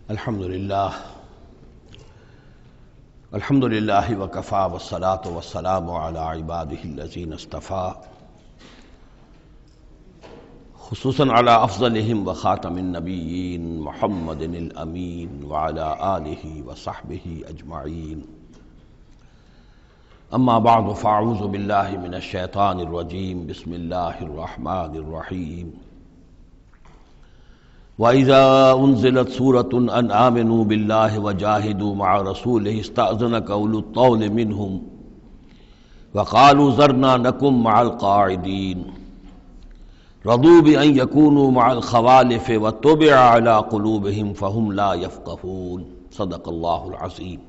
الحمدللہ وکفی والصلاة والسلام علی عبادہ الذین اصطفیٰ، خصوصاً علی افضلہم وخاتم النبیین محمد الامین وعلی آلہ وصحبہ اجمعین. اما بعد فاعوذ باللہ من الشیطان الرجیم. بسم اللہ الرحمن الرحیم. وَإِذَا أُنزِلَتْ سُورَةٌ أَنْ آمِنُوا بِاللَّهِ وَجَاهِدُوا مَعَ رَسُولِهِ اسْتَأْذَنَكَ أُولُو الطَّوْلِ مِنْهُمْ وَقَالُوا ذَرْنَا نَكُن مَعَ الْقَاعِدِينَ رَضُوا بِأَنْ يَكُونُوا مَعَ الْخَوَالِفِ وَطُبِعَ عَلَى قُلُوبِهِمْ فَهُمْ لَا يَفْقَهُونَ. صدق اللہ العظیم.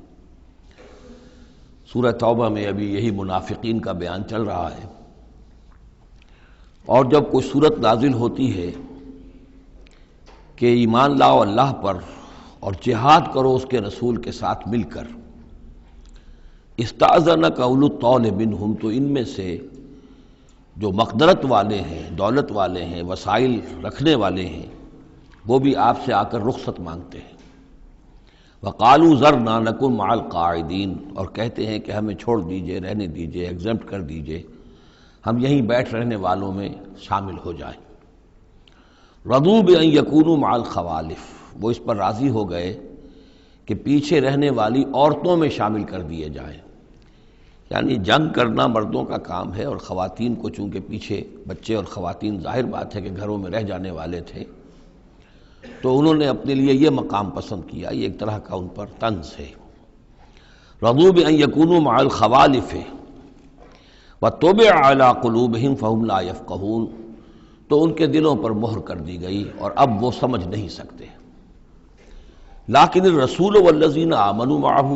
سورہ توبہ میں ابھی یہی منافقین کا بیان چل رہا ہے، اور جب کوئی صورت نازل ہوتی ہے کہ ایمان لاؤ اللہ پر اور جہاد کرو اس کے رسول کے ساتھ مل کر، استأذنک اولو الطول منہم، تو ان میں سے جو مقدرت والے ہیں، دولت والے ہیں، وسائل رکھنے والے ہیں، وہ بھی آپ سے آ کر رخصت مانگتے ہیں. وقالوا ذرنا نکن مع القاعدین، اور کہتے ہیں کہ ہمیں چھوڑ دیجئے، رہنے دیجئے، ایگزمپٹ کر دیجئے، ہم یہیں بیٹھ رہنے والوں میں شامل ہو جائیں. رضوا بأن یکونوا مع الخوالف، وہ اس پر راضی ہو گئے کہ پیچھے رہنے والی عورتوں میں شامل کر دیے جائیں. یعنی جنگ کرنا مردوں کا کام ہے، اور خواتین کو چونکہ پیچھے بچے اور خواتین ظاہر بات ہے کہ گھروں میں رہ جانے والے تھے، تو انہوں نے اپنے لیے یہ مقام پسند کیا. یہ ایک طرح کا ان پر طنز ہے. رضوا بأن یکونوا مع الخوالف وطبع علی قلوبہم فہم لا یفقہون، تو ان کے دلوں پر مہر کر دی گئی اور اب وہ سمجھ نہیں سکتے. لیکن الرسول والذین آمنوا معہ،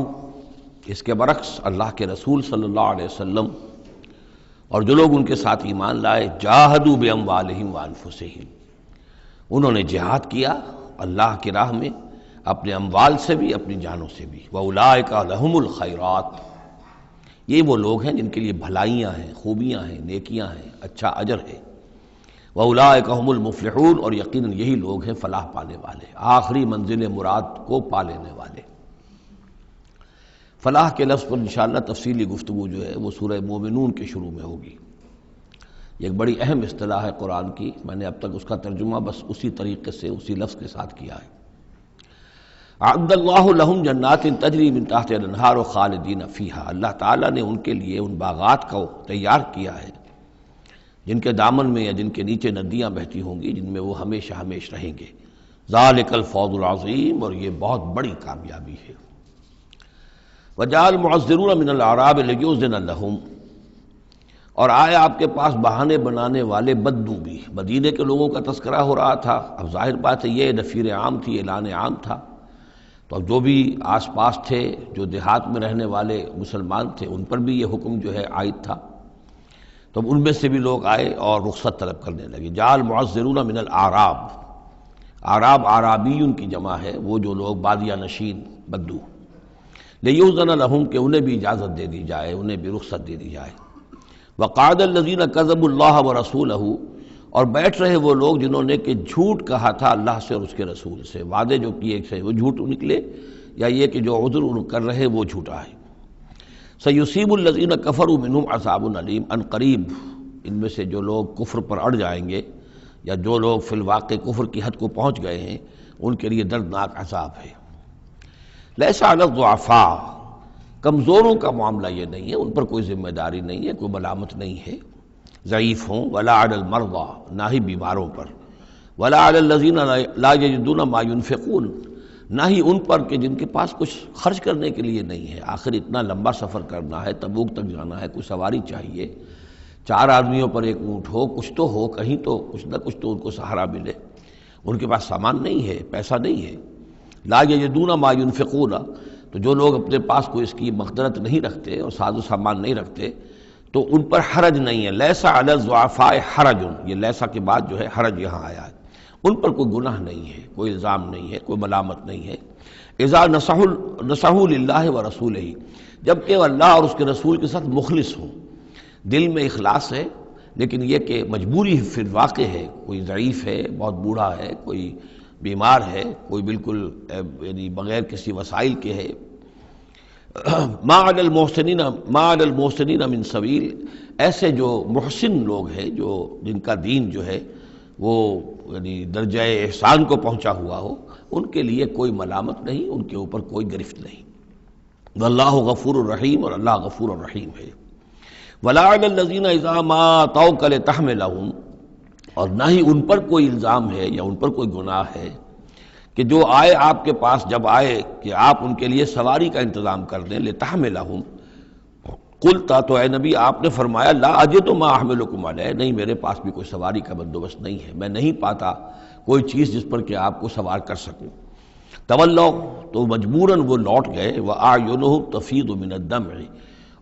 اس کے برعکس اللہ کے رسول صلی اللہ علیہ وسلم اور جو لوگ ان کے ساتھ ایمان لائے، جاہدوا باموالہم وانفسہم، انہوں نے جہاد کیا اللہ کی راہ میں، اپنے اموال سے بھی، اپنی جانوں سے بھی. وَأُولَٰئِکَ لَهُمُ الْخَيْرَاتُ، یہ وہ لوگ ہیں جن کے لیے بھلائیاں ہیں، خوبیاں ہیں، نیکیاں ہیں، اچھا اجر ہے. وَأُولَٰئِکَ هُمُ الْمُفْلِحُونَ، اور یقیناً یہی لوگ ہیں فلاح پانے والے، آخری منزل مراد کو پا لینے والے. فلاح کے لفظ پر انشاءاللہ تفصیلی گفتگو جو ہے وہ سورہ مومنون کے شروع میں ہوگی. یہ ایک بڑی اہم اصطلاح ہے قرآن کی، میں نے اب تک اس کا ترجمہ بس اسی طریقے سے اسی لفظ کے ساتھ کیا ہے. اعد اللہ لہم جنات تجری من تحتہا الانہار خالدین فیہا، اللہ تعالیٰ نے ان کے لیے ان باغات کو تیار کیا ہے جن کے دامن میں یا جن کے نیچے ندیاں بہتی ہوں گی، جن میں وہ ہمیشہ ہمیش رہیں گے. ذالک الفوز العظیم، اور یہ بہت بڑی کامیابی ہے. وجاء المعذرون من الاعراب لیؤذن لہم، اور آئے آپ کے پاس بہانے بنانے والے بدو بھی. مدینے کے لوگوں کا تذکرہ ہو رہا تھا، اب ظاہر بات ہے یہ نفیر عام تھی، اعلان عام تھا، تو اب جو بھی آس پاس تھے، جو دیہات میں رہنے والے مسلمان تھے، ان پر بھی یہ حکم جو ہے عائد تھا. تو ان میں سے بھی لوگ آئے اور رخصت طلب کرنے لگے. جاء المعذرون من الاعراب، اعراب اعرابیون کی جمع ہے، وہ جو لوگ بادیہ نشین بدو. لیؤذن لہم، کہ انہیں بھی اجازت دے دی جائے، انہیں بھی رخصت دے دی جائے. وقعد الذین کذبوا اللہ ورسولہ، اور بیٹھ رہے وہ لوگ جنہوں نے کہ جھوٹ کہا تھا اللہ سے اور اس کے رسول سے، وعدے جو کیے تھے وہ جھوٹ نکلے، یا یہ کہ جو عذر کر رہے وہ جھوٹا ہے. سیصیب الذین کفروا منہم عذاب علیم، ان قریب ان میں سے جو لوگ کفر پر اڑ جائیں گے، یا جو لوگ فی الواقع کفر کی حد کو پہنچ گئے ہیں، ان کے لیے دردناک عذاب ہے. لیس علی الضعفاء، کمزوروں کا معاملہ یہ نہیں ہے، ان پر کوئی ذمہ داری نہیں ہے، کوئی ملامت نہیں ہے ضعیف ہوں. ولا علی المرضى، نہ ہی بیماروں پر. ولا علی الذین لا یجدون ما ينفقون، نہ ہی ان پر کہ جن کے پاس کچھ خرچ کرنے کے لیے نہیں ہے. آخر اتنا لمبا سفر کرنا ہے، تبوک تک جانا ہے، کوئی سواری چاہیے، 4 آدمیوں پر 1 اونٹ ہو، کچھ تو ہو، کہیں تو کچھ نہ کچھ تو ان کو سہارا ملے. ان کے پاس سامان نہیں ہے، پیسہ نہیں ہے. لا یجدون ما ينفقون، تو جو لوگ اپنے پاس کوئی اس کی مقدرت نہیں رکھتے اور ساز و سامان نہیں رکھتے، تو ان پر حرج نہیں ہے. لیس علی الضعفاء حرج، یہ لیسا کے بعد جو ہے حرج یہاں آیا ہے. ان پر کوئی گناہ نہیں ہے، کوئی الزام نہیں ہے، کوئی ملامت نہیں ہے. اذا نصحوا للہ ورسولہ، جبکہ وہ اللہ اور اس کے رسول کے ساتھ مخلص ہوں، دل میں اخلاص ہے، لیکن یہ کہ مجبوری فی الواقع ہے، کوئی ضعیف ہے، بہت بوڑھا ہے، کوئی بیمار ہے، کوئی بالکل یعنی بغیر کسی وسائل کے ہے، ما علی المحسنین من سبیل، ایسے جو محسن لوگ ہیں، جو جن کا دین جو ہے وہ یعنی درجہ احسان کو پہنچا ہوا ہو، ان کے لیے کوئی ملامت نہیں، ان کے اوپر کوئی گرفت نہیں۔ واللہ غفور الرحیم، اور اللہ غفور الرحیم ہے۔ ولا علی الذین اذا ما اتوک لتحملہم، اور نہ ہی ان پر کوئی الزام ہے یا ان پر کوئی گناہ ہے کہ جو آئے آپ کے پاس، جب آئے کہ آپ ان کے لیے سواری کا انتظام کر دیں، لتحملہم، قلتا، تو اے نبی آپ نے فرمایا، لا اجد ما احملکم علیہ، نہیں میرے پاس بھی کوئی سواری کا بندوبست نہیں ہے، میں نہیں پاتا کوئی چیز جس پر کہ آپ کو سوار کر سکوں۔ تولوا، تو مجبوراً وہ لوٹ گئے، وَأَعْيُنُهُمْ تَفِيضُ مِنَ الدَّمْعِ،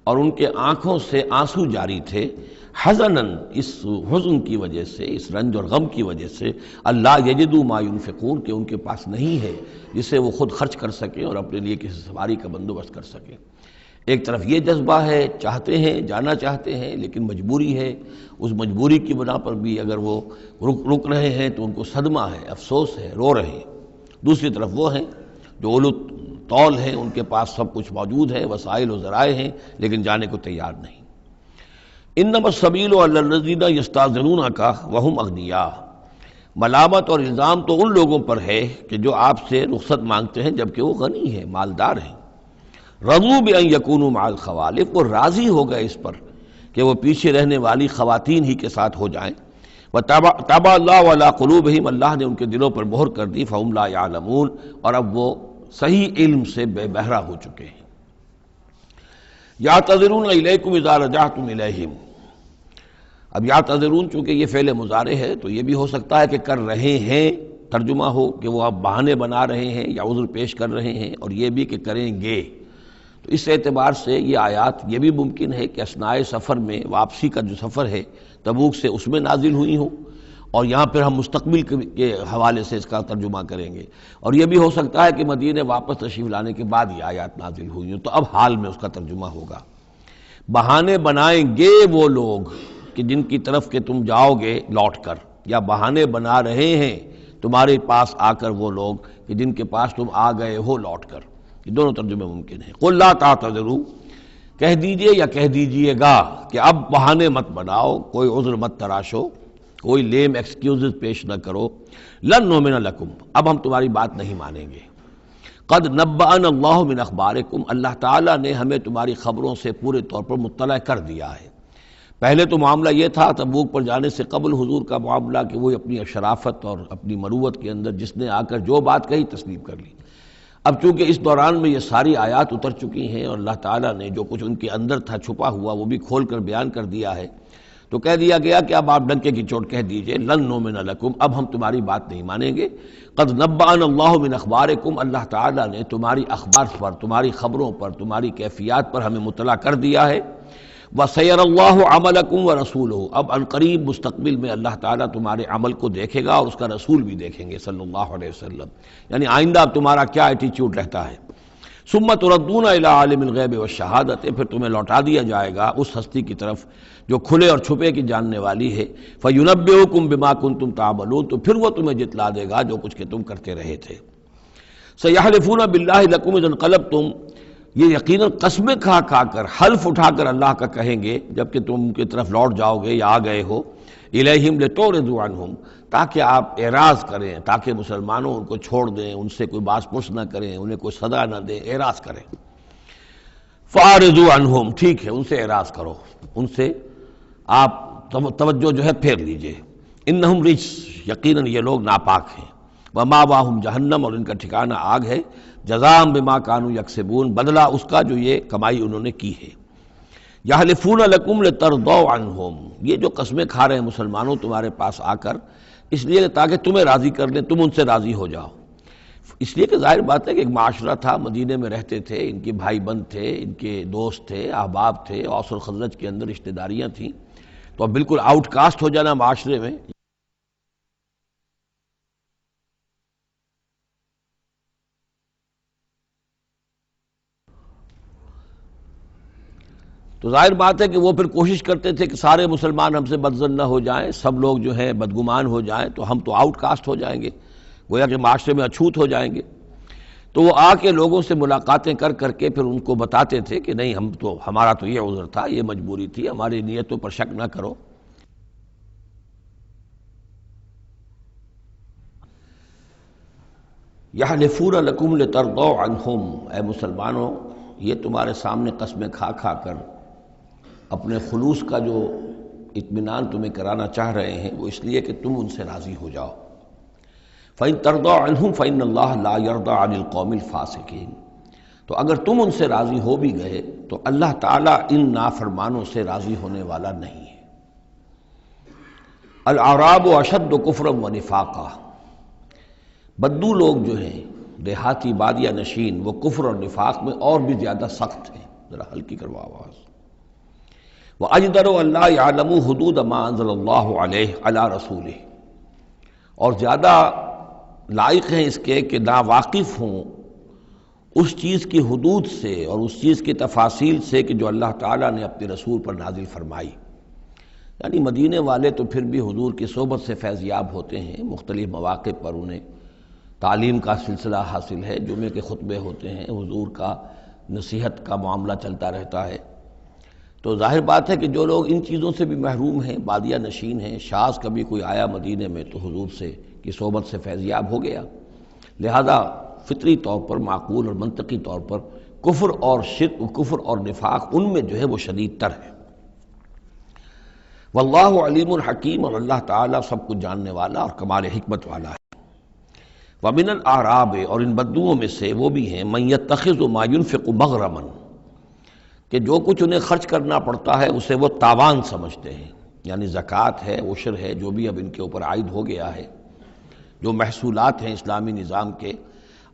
اور ان کے آنکھوں سے آنسو جاری تھے، حزناً، اس حزن کی وجہ سے، اس رنج اور غم کی وجہ سے، اللہ یجدوا ما ينفقون، کہ ان کے پاس نہیں ہے جسے وہ خود خرچ کر سکیں اور اپنے لیے کسی سواری کا بندوبست کر سکیں۔ ایک طرف یہ جذبہ ہے، چاہتے ہیں، جانا چاہتے ہیں، لیکن مجبوری ہے، اس مجبوری کی بنا پر بھی اگر وہ رک رہے ہیں تو ان کو صدمہ ہے، افسوس ہے، رو رہے ہیں۔ دوسری طرف وہ ہیں جو اولو طول ہیں، ان کے پاس سب کچھ موجود ہے، وسائل و ذرائع ہیں، لیکن جانے کو تیار نہیں۔ انما السبیل علی الذین یستأذنونک وہم اغنیاء، ملامت اور الزام تو ان لوگوں پر ہے کہ جو آپ سے رخصت مانگتے ہیں جبکہ وہ غنی ہیں، مالدار ہیں۔ رضوا بان یکونوا مع الخوالف، وہ راضی ہو گئے اس پر کہ وہ پیچھے رہنے والی خواتین ہی کے ساتھ ہو جائیں۔ وطبع اللہ علی قلوبہم، اللہ نے ان کے دلوں پر مہر کر دی، فہم لا یعلمون، اور اب وہ صحیح علم سے بے بہرہ ہو چکے ہیں۔ یعتذرون الیکم اذا رجعتم الیہم، اب یعتذرون چونکہ یہ فعل مضارع ہے تو یہ بھی ہو سکتا ہے کہ کر رہے ہیں ترجمہ ہو کہ وہ اب بہانے بنا رہے ہیں یا عذر پیش کر رہے ہیں، اور یہ بھی کہ کریں گے۔ تو اس اعتبار سے یہ آیات یہ بھی ممکن ہے کہ اثناء سفر میں، واپسی کا جو سفر ہے تبوک سے، اس میں نازل ہوئی ہوں، اور یہاں پھر ہم مستقبل کے حوالے سے اس کا ترجمہ کریں گے، اور یہ بھی ہو سکتا ہے کہ مدینے واپس تشریف لانے کے بعد یہ آیات نازل ہوئی ہوں، تو اب حال میں اس کا ترجمہ ہوگا۔ بہانے بنائیں گے وہ لوگ کہ جن کی طرف کہ تم جاؤ گے لوٹ کر، یا بہانے بنا رہے ہیں تمہارے پاس آ کر وہ لوگ کہ جن کے پاس تم آ گئے ہو لوٹ کر، یہ دونوں ترجمے ممکن ہیں۔ قل لا تعتذروا، کہہ دیجئے یا کہہ دیجئے گا کہ اب بہانے مت بناؤ، کوئی عذر مت تراشو، کوئی لیم ایکسکیوزز پیش نہ کرو، لن نؤمن لکم، اب ہم تمہاری بات نہیں مانیں گے۔ قد نبأنا اللہ من اخبارکم، اللہ تعالیٰ نے ہمیں تمہاری خبروں سے پورے طور پر مطلع کر دیا ہے۔ پہلے تو معاملہ یہ تھا تبوک پر جانے سے قبل حضور کا معاملہ کہ وہ اپنی شرافت اور اپنی مروت کے اندر جس نے آ کر جو بات کہی تسلیم کر لی۔ اب چونکہ اس دوران میں یہ ساری آیات اتر چکی ہیں اور اللہ تعالیٰ نے جو کچھ ان کے اندر تھا چھپا ہوا وہ بھی کھول کر بیان کر دیا ہے، تو کہہ دیا گیا کہ اب آپ ڈنکے کی چوٹ کہہ دیجئے، لن نؤمن لکم، اب ہم تمہاری بات نہیں مانیں گے۔ قد نبأنا اللہ من اخبارکم، اللہ تعالیٰ نے تمہاری اخبار پر، تمہاری خبروں پر، تمہاری کیفیات پر ہمیں مطلع کر دیا ہے۔ وَسَيَرَى اللَّهُ عَمَلَكُمْ وَرَسُولُهُ، اب عنقریب مستقبل میں اللہ تعالیٰ تمہارے عمل کو دیکھے گا اور اس کا رسول بھی دیکھیں گے صلی اللہ علیہ وسلم، یعنی آئندہ اب تمہارا کیا ایٹیچیوڈ رہتا ہے۔ ثُمَّ تُرَدُّونَ إِلَىٰ عَالِمِ الْغَیْبِ وَالشَّہَادَةِ، پھر تمہیں لوٹا دیا جائے گا اس ہستی کی طرف جو کھلے اور چھپے کی جاننے والی ہے۔ فَيُنَبِّئُكُم بِمَا كُنتُمْ تَعْمَلُونَ، تو پھر وہ تمہیں جتلا دے گا جو کچھ کہ تم کرتے رہے تھے۔ سَيَحْلِفُونَ بِاللَّهِ لَكُمْ إِذَا انقلبتم، یہ یقیناً قسمیں کھا کھا کر، حلف اٹھا کر اللہ کا کہیں گے جب کہ تم کی طرف لوٹ جاؤ گے یا آ گئے ہو، الیہم لتعرضوا عنہم، تاکہ آپ اعراض کریں، تاکہ مسلمانوں ان کو چھوڑ دیں، ان سے کوئی باز پرس نہ کریں، انہیں کوئی صدا نہ دیں، اعراض کریں۔ فاعرضوا عنہم، ٹھیک ہے ان سے اعراض کرو، ان سے آپ توجہ جو ہے پھیر لیجئے۔ انہم رجس، یقیناً یہ لوگ ناپاک ہیں۔ ومأواہم جہنم، اور ان کا ٹھکانہ آگ ہے۔ جزاء بما کانوا یکسبون، بدلہ اس کا جو یہ کمائی انہوں نے کی ہے۔ یحلفون لکم لترضوا عنہم، یہ جو قسمیں کھا رہے ہیں مسلمانوں تمہارے پاس آ کر، اس لیے تاکہ تمہیں راضی کر لیں، تم ان سے راضی ہو جاؤ۔ اس لیے کہ ظاہر بات ہے کہ ایک معاشرہ تھا، مدینے میں رہتے تھے، ان کے بھائی بند تھے، ان کے دوست تھے، احباب تھے، اوس اور خزرج کے اندر رشتہ داریاں تھیں، تو اب بالکل آؤٹ کاسٹ ہو جانا معاشرے میں، تو ظاہر بات ہے کہ وہ پھر کوشش کرتے تھے کہ سارے مسلمان ہم سے بدظن نہ ہو جائیں، سب لوگ جو ہیں بدگمان ہو جائیں، تو ہم تو آؤٹ کاسٹ ہو جائیں گے۔ گویا کہ معاشرے میں اچھوت ہو جائیں گے۔ تو وہ آ کے لوگوں سے ملاقاتیں کر کر کے پھر ان کو بتاتے تھے کہ نہیں ہمارا تو یہ عذر تھا، یہ مجبوری تھی، ہماری نیتوں پر شک نہ کرو۔ یحلفون لکم لترضوا عنہم، اے مسلمانوں یہ تمہارے سامنے قسمیں کھا کھا کر اپنے خلوص کا جو اطمینان تمہیں کرانا چاہ رہے ہیں وہ اس لیے کہ تم ان سے راضی ہو جاؤ۔ فَإِن تَرْضَوْا عَنْهُمْ فَإِنَّ اللَّهَ لَا يَرْضَىٰ عَنِ الْقَوْمِ الْفَاسِقِينَ، تو اگر تم ان سے راضی ہو بھی گئے تو اللہ تعالیٰ ان نافرمانوں سے راضی ہونے والا نہیں ہے۔ الْأَعْرَابُ أَشَدُّ كُفْرًا وَنِفَاقًا، بدو لوگ جو ہیں دیہاتی بادیہ نشین وہ کفر اور نفاق میں اور بھی زیادہ سخت ہیں۔ ذرا ہلکی کرو آواز۔ وَأَجْدَرُ أَلَّا يَعْلَمُوا حُدُودَ مَا أَنزَلَ اللَّهُ عَلَيْهِ عَلَىٰ رَسُولِهِ، اور زیادہ لائق ہیں اس کے کہ ناواقف ہوں اس چیز کی حدود سے اور اس چیز کی تفاصیل سے کہ جو اللہ تعالیٰ نے اپنے رسول پر نازل فرمائی۔ یعنی مدینے والے تو پھر بھی حضور کی صحبت سے فیض یاب ہوتے ہیں، مختلف مواقع پر انہیں تعلیم کا سلسلہ حاصل ہے، جمعے کے خطبے ہوتے ہیں، حضور کا نصیحت کا معاملہ چلتا رہتا ہے۔ تو ظاہر بات ہے کہ جو لوگ ان چیزوں سے بھی محروم ہیں، بادیہ نشین ہیں، شاذ کبھی کوئی آیا مدینے میں تو حضور سے کی صحبت سے فیضیاب ہو گیا، لہذا فطری طور پر، معقول اور منطقی طور پر کفر اور شرک، کفر اور نفاق ان میں جو ہے وہ شدید تر ہے۔ واللہ علیم الحکیم، اور اللہ تعالیٰ سب کچھ جاننے والا اور کمال حکمت والا ہے۔ ومن الاعراب، اور ان بدوؤں میں سے وہ بھی ہیں، من یتخذ ما ينفق مغرما، کہ جو کچھ انہیں خرچ کرنا پڑتا ہے اسے وہ تاوان سمجھتے ہیں، یعنی زکوٰۃ ہے، عشر ہے، جو بھی اب ان کے اوپر عائد ہو گیا ہے، جو محصولات ہیں اسلامی نظام کے،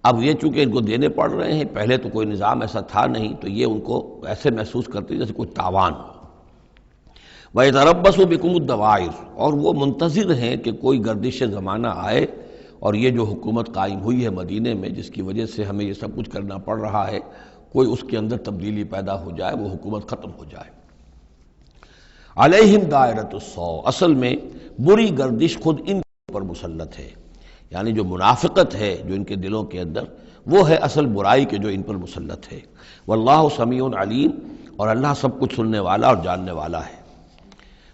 اب یہ چونکہ ان کو دینے پڑ رہے ہیں، پہلے تو کوئی نظام ایسا تھا نہیں، تو یہ ان کو ایسے محسوس کرتے ہیں جیسے کوئی تاوان ہو۔ وَيَتَرَبَّصُ بِكُمُ الدَّوَائِرَ، اور وہ منتظر ہیں کہ کوئی گردش زمانہ آئے اور یہ جو حکومت قائم ہوئی ہے مدینے میں، جس کی وجہ سے ہمیں یہ سب کچھ کرنا پڑ رہا ہے، کوئی اس کے اندر تبدیلی پیدا ہو جائے، وہ حکومت ختم ہو جائے۔ علیہم دائرۃ السوء، اصل میں بری گردش خود ان پر مسلط ہے، یعنی جو منافقت ہے جو ان کے دلوں کے اندر، وہ ہے اصل برائی کے جو ان پر مسلط ہے۔ واللہ سمیع علیم، اور اللہ سب کچھ سننے والا اور جاننے والا ہے۔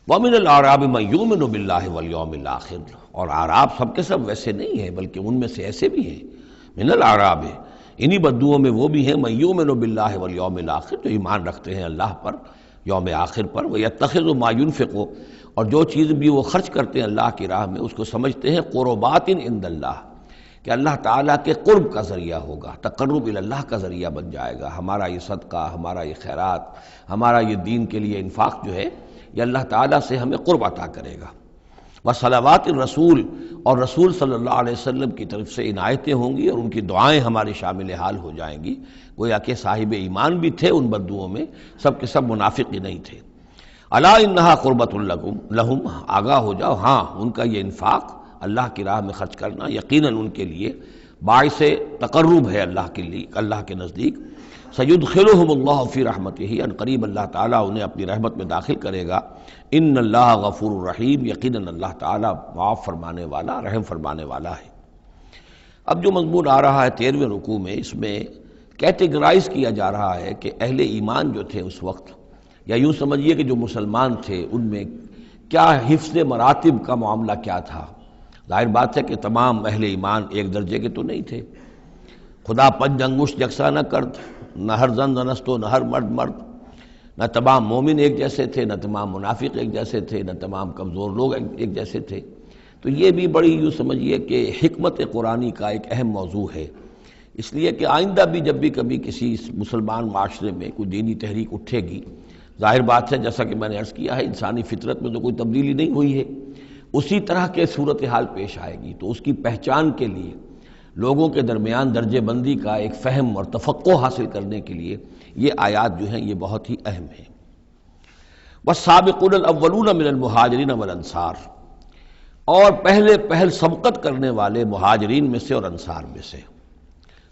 وَمِنَ الْأَعْرَابِ مَن يُؤْمِنُ بِاللَّهِ وَالْيَوْمِ الْآخِرِ، اور اعراب سب کے سب ویسے نہیں ہیں، بلکہ ان میں سے ایسے بھی ہیں۔ من الاعراب، انہی بدوؤں میں وہ بھی ہیں، من یؤمن باللہ والیوم الآخر، جو ایمان رکھتے ہیں اللہ پر، یوم آخر پر، ویتخذ ما ينفق، اور جو چیز بھی وہ خرچ کرتے ہیں اللہ کی راہ میں اس کو سمجھتے ہیں قربات عند اللہ، کہ اللہ تعالیٰ کے قرب کا ذریعہ ہوگا، تقرب الی اللہ کا ذریعہ بن جائے گا۔ ہمارا یہ صدقہ، ہمارا یہ خیرات، ہمارا یہ دین کے لیے انفاق جو ہے، یہ اللہ تعالیٰ سے ہمیں قرب عطا کرے گا۔ وصلوات الرسول، اور رسول صلی اللہ علیہ وسلم کی طرف سے عنایتیں ہوں گی اور ان کی دعائیں ہماری شامل حال ہو جائیں گی۔ گویا کہ صاحب ایمان بھی تھے ان بدوؤں میں، سب کے سب منافق ہی نہیں تھے۔ الا انہا قربۃ لہم، آگاہ ہو جاؤ، ہاں ان کا یہ انفاق اللہ کی راہ میں خرچ کرنا یقیناً ان کے لیے باعث تقرب ہے اللہ کے لیے، اللہ کے نزدیک۔ سیدخلہم اللہ فی رحمتہ، ان قریب اللہ تعالیٰ انہیں اپنی رحمت میں داخل کرے گا۔ ان اللہ غفور الرحیم، یقیناً اللہ تعالیٰ معاف فرمانے والا، رحم فرمانے والا ہے۔ اب جو مضمون آ رہا ہے 13ویں رکوع میں، اس میں کیٹیگرائز کیا جا رہا ہے کہ اہل ایمان جو تھے اس وقت، یا یوں سمجھیے کہ جو مسلمان تھے ان میں کیا حفظ مراتب کا معاملہ کیا تھا۔ ظاہر بات ہے کہ تمام اہل ایمان ایک درجے کے تو نہیں تھے، خدا پنج انگشت یکساں نہ کرد، نہ ہر زن زنست و نہ ہر مرد مرد، نہ تمام مومن ایک جیسے تھے، نہ تمام منافق ایک جیسے تھے، نہ تمام کمزور لوگ ایک جیسے تھے۔ تو یہ بھی بڑی یوں سمجھیے کہ حکمت قرآنی کا ایک اہم موضوع ہے، اس لیے کہ آئندہ بھی جب بھی کبھی کسی مسلمان معاشرے میں کوئی دینی تحریک اٹھے گی، ظاہر بات ہے جیسا کہ میں نے عرض کیا ہے انسانی فطرت میں تو کوئی تبدیلی نہیں ہوئی ہے، اسی طرح کے صورتحال پیش آئے گی، تو اس کی پہچان کے لیے لوگوں کے درمیان درجے بندی کا ایک فہم اور تفقع حاصل کرنے کے لیے یہ آیات جو ہیں یہ بہت ہی اہم ہیں۔ والسابقون الاولون من المہاجرین والانصار، اور پہل سبقت کرنے والے مہاجرین میں سے اور انصار میں سے،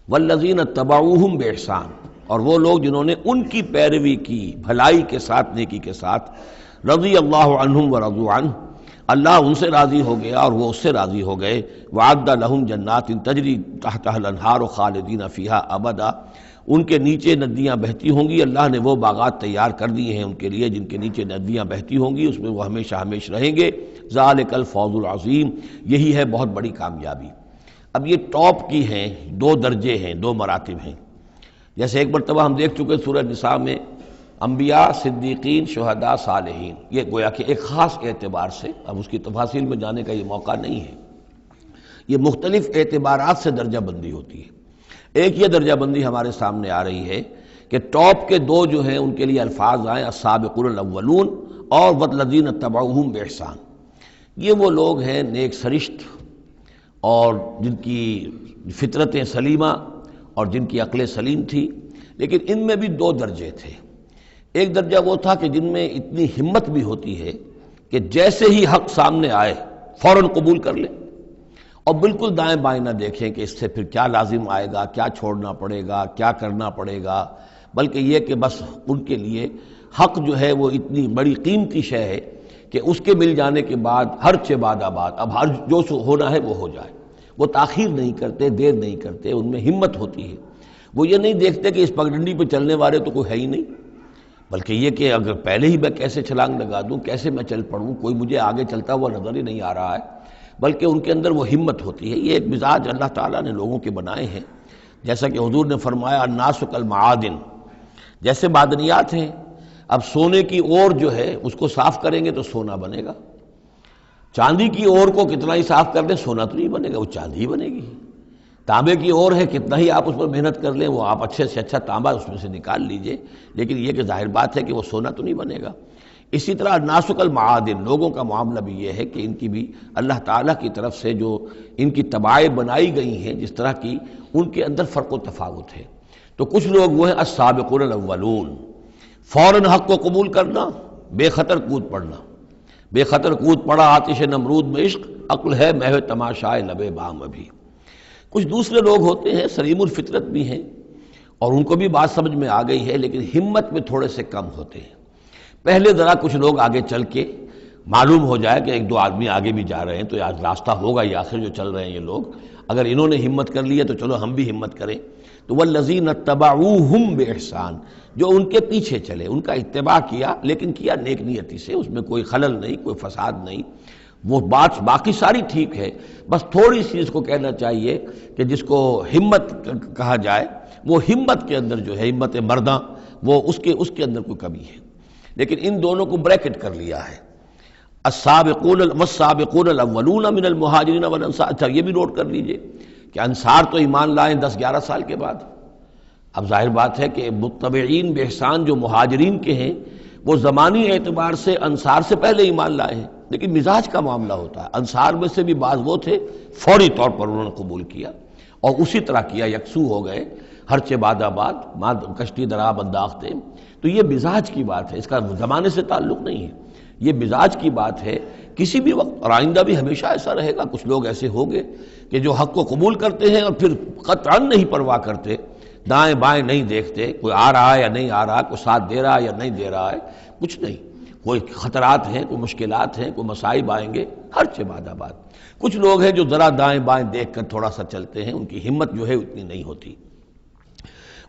والذین اتبعوہم بإحسان، اور وہ لوگ جنہوں نے ان کی پیروی کی بھلائی کے ساتھ، نیکی کے ساتھ، رضی اللہ عنہم ورضوا عنہ، اللہ ان سے راضی ہو گیا اور وہ اس سے راضی ہو گئے۔ وعد لہم جنات تجری تحتها الانہار خالدین فیہا ابدا، ان کے نیچے ندیاں بہتی ہوں گی، اللہ نے وہ باغات تیار کر دیے ہیں ان کے لیے جن کے نیچے ندیاں بہتی ہوں گی، اس میں وہ ہمیشہ ہمیشہ رہیں گے۔ ذالک الفوز العظیم، یہی ہے بہت بڑی کامیابی۔ اب یہ ٹاپ کی ہیں، دو درجے ہیں، دو مراتب ہیں۔ جیسے ایک مرتبہ ہم دیکھ چکے سورہ نساء میں انبیاء، صدیقین، شہداء، صالحین، یہ گویا کہ ایک خاص اعتبار سے، اب اس کی تفاصیل میں جانے کا یہ موقع نہیں ہے، یہ مختلف اعتبارات سے درجہ بندی ہوتی ہے۔ ایک یہ درجہ بندی ہمارے سامنے آ رہی ہے کہ ٹاپ کے دو جو ہیں ان کے لیے الفاظ آئیں السابقون الاولون اور والذین اتبعوہم بإحسان، یہ وہ لوگ ہیں نیک سرشت اور جن کی فطرتیں سلیمہ اور جن کی عقل سلیم تھی، لیکن ان میں بھی دو درجے تھے۔ ایک درجہ وہ تھا کہ جن میں اتنی ہمت بھی ہوتی ہے کہ جیسے ہی حق سامنے آئے فوراً قبول کر لیں اور بالکل دائیں بائیں نہ دیکھیں کہ اس سے پھر کیا لازم آئے گا، کیا چھوڑنا پڑے گا، کیا کرنا پڑے گا، بلکہ یہ کہ بس ان کے لیے حق جو ہے وہ اتنی بڑی قیمتی شے ہے کہ اس کے مل جانے کے بعد ہر چہ بعد آباد، اب ہر جو ہونا ہے وہ ہو جائے۔ وہ تاخیر نہیں کرتے، دیر نہیں کرتے، ان میں ہمت ہوتی ہے۔ وہ یہ نہیں دیکھتے کہ اس پگڈنڈی پہ چلنے والے تو کوئی ہے ہی نہیں، بلکہ یہ کہ اگر پہلے ہی میں کیسے چھلانگ لگا دوں، کیسے میں چل پڑوں، کوئی مجھے آگے چلتا ہوا نظر ہی نہیں آ رہا ہے، بلکہ ان کے اندر وہ ہمت ہوتی ہے۔ یہ ایک مزاج اللہ تعالیٰ نے لوگوں کے بنائے ہیں، جیسا کہ حضور نے فرمایا الناس کالمعادن، جیسے معدنیات ہیں۔ اب سونے کی اور جو ہے اس کو صاف کریں گے تو سونا بنے گا، چاندی کی اور کو کتنا ہی صاف کر لیں سونا تو نہیں بنے گا، وہ چاندی ہی بنے گی۔ تانبے کی اور ہے، کتنا ہی آپ اس پر محنت کر لیں وہ آپ اچھے سے اچھا تانبا اس میں سے نکال لیجئے، لیکن یہ کہ ظاہر بات ہے کہ وہ سونا تو نہیں بنے گا۔ اسی طرح الناس کالمعادن، لوگوں کا معاملہ بھی یہ ہے کہ ان کی بھی اللہ تعالیٰ کی طرف سے جو ان کی طبائع بنائی گئی ہیں جس طرح کی، ان کے اندر فرق و تفاوت ہے۔ تو کچھ لوگ وہ ہیں السابقون الاولون، فوراً حق کو قبول کرنا، بے خطر کود پڑنا، بے خطر کود پڑا آتش نمرود میں عشق، عقل ہے محو تماشائے لب بام ابھی۔ کچھ دوسرے لوگ ہوتے ہیں سلیم الفطرت بھی ہیں اور ان کو بھی بات سمجھ میں آ گئی ہے، لیکن ہمت میں تھوڑے سے کم ہوتے ہیں۔ پہلے ذرا کچھ لوگ آگے چل کے معلوم ہو جائے کہ ایک دو آدمی آگے بھی جا رہے ہیں تو آج راستہ ہوگا، یہ آخر جو چل رہے ہیں یہ لوگ، اگر انہوں نے ہمت کر لی ہے تو چلو ہم بھی ہمت کریں۔ تو والذین اتبعوہم بإحسان، جو ان کے پیچھے چلے، ان کا اتباع کیا، لیکن کیا نیک نیتی سے، اس میں کوئی خلل نہیں، کوئی فساد نہیں، وہ بات باقی ساری ٹھیک ہے، بس تھوڑی سی اس کو کہنا چاہیے کہ جس کو ہمت کہا جائے، وہ ہمت کے اندر جو ہے ہمت مرداں، وہ اس کے اندر کوئی کمی ہے۔ لیکن ان دونوں کو بریکٹ کر لیا ہے، السابقون والسابقون الاولون من المہاجرین والانصار۔ اچھا یہ بھی نوٹ کر لیجئے کہ انصار تو ایمان لائیں 10-11 سال کے بعد۔ اب ظاہر بات ہے کہ متبعین بإحسان جو مہاجرین کے ہیں وہ زمانی اعتبار سے انصار سے پہلے ایمان لائے ہیں، لیکن مزاج کا معاملہ ہوتا ہے۔ انصار میں سے بھی بعض وہ تھے فوری طور پر انہوں نے قبول کیا اور اسی طرح کیا، یکسو ہو گئے، ہر چہ بعد آباد کشتی درآب انداختے۔ تو یہ مزاج کی بات ہے، اس کا زمانے سے تعلق نہیں ہے، یہ مزاج کی بات ہے۔ کسی بھی وقت اور آئندہ بھی ہمیشہ ایسا رہے گا، کچھ لوگ ایسے ہوں گے کہ جو حق کو قبول کرتے ہیں اور پھر قطعاً نہیں پرواہ کرتے، دائیں بائیں نہیں دیکھتے، کوئی آ رہا ہے یا نہیں آ رہا، کوئی ساتھ دے رہا ہے یا نہیں دے رہا ہے، کچھ نہیں، کوئی خطرات ہیں، کوئی مشکلات ہیں، کوئی مصائب آئیں گے، ہر چہ بعد آباد۔ کچھ لوگ ہیں جو ذرا دائیں بائیں دیکھ کر تھوڑا سا چلتے ہیں، ان کی ہمت جو ہے اتنی نہیں ہوتی۔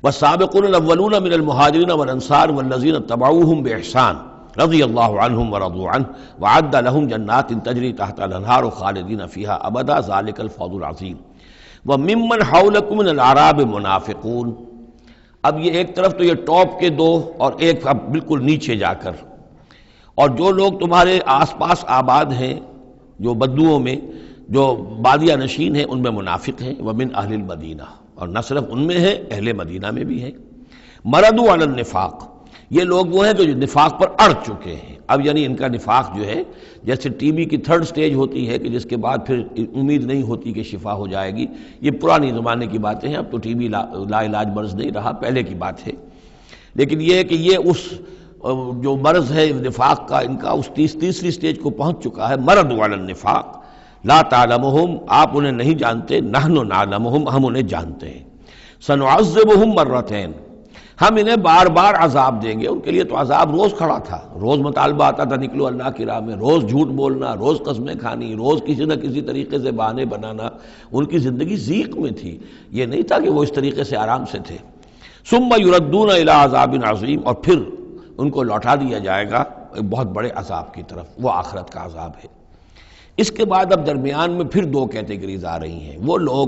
والسابقون الاولون من المہاجرین والانصار والذین اتبعوہم بإحسان رضی اللہ عنہم ورضوا عنہ وعد لہم جنات تجری تحت الانہار خالدین فیہا ابدا ذالک الفوز العظیم۔ وممن حولکم من الاعراب منافقون، اب یہ ایک طرف تو یہ ٹاپ کے دو اور ایک اب بالکل نیچے جا کر، اور جو لوگ تمہارے آس پاس آباد ہیں جو بدوؤں میں، جو بادیہ نشین ہیں، ان میں منافق ہیں۔ ومن اہل المدینہ، اور نہ صرف ان میں ہیں، اہل مدینہ میں بھی ہیں۔ مردوا علی النفاق، یہ لوگ وہ ہیں جو نفاق پر اڑ چکے ہیں۔ اب یعنی ان کا نفاق جو ہے جیسے ٹی بی کی 3rd سٹیج ہوتی ہے کہ جس کے بعد پھر امید نہیں ہوتی کہ شفا ہو جائے گی، یہ پرانی زمانے کی باتیں ہیں، اب تو ٹی بی لا علاج مرض نہیں رہا، پہلے کی بات ہے۔ لیکن یہ ہے کہ یہ اس جو مرض ہے نفاق کا، ان کا اس تیسری سٹیج کو پہنچ چکا ہے۔ مردوا علی النفاق لا تعلمہم، آپ انہیں نہیں جانتے، نحن نعلمہم، ہم انہیں جانتے ہیں۔ سنعذبہم مرتین، ہم انہیں بار بار عذاب دیں گے. ان کے لیے تو عذاب روز کھڑا تھا، روز مطالبہ آتا تھا نکلو اللہ کی راہ میں، روز جھوٹ بولنا، روز قسمیں کھانی، روز کسی نہ کسی طریقے سے بہانے بنانا. ان کی زندگی ضیق میں تھی، یہ نہیں تھا کہ وہ اس طریقے سے آرام سے تھے. ثم یردون الی عذاب عظیم، اور پھر ان کو لوٹا دیا جائے گا ایک بہت بڑے عذاب کی طرف، وہ آخرت کا عذاب ہے. اس کے بعد اب درمیان میں پھر دو کیٹیگریز آ رہی ہیں. وہ لوگ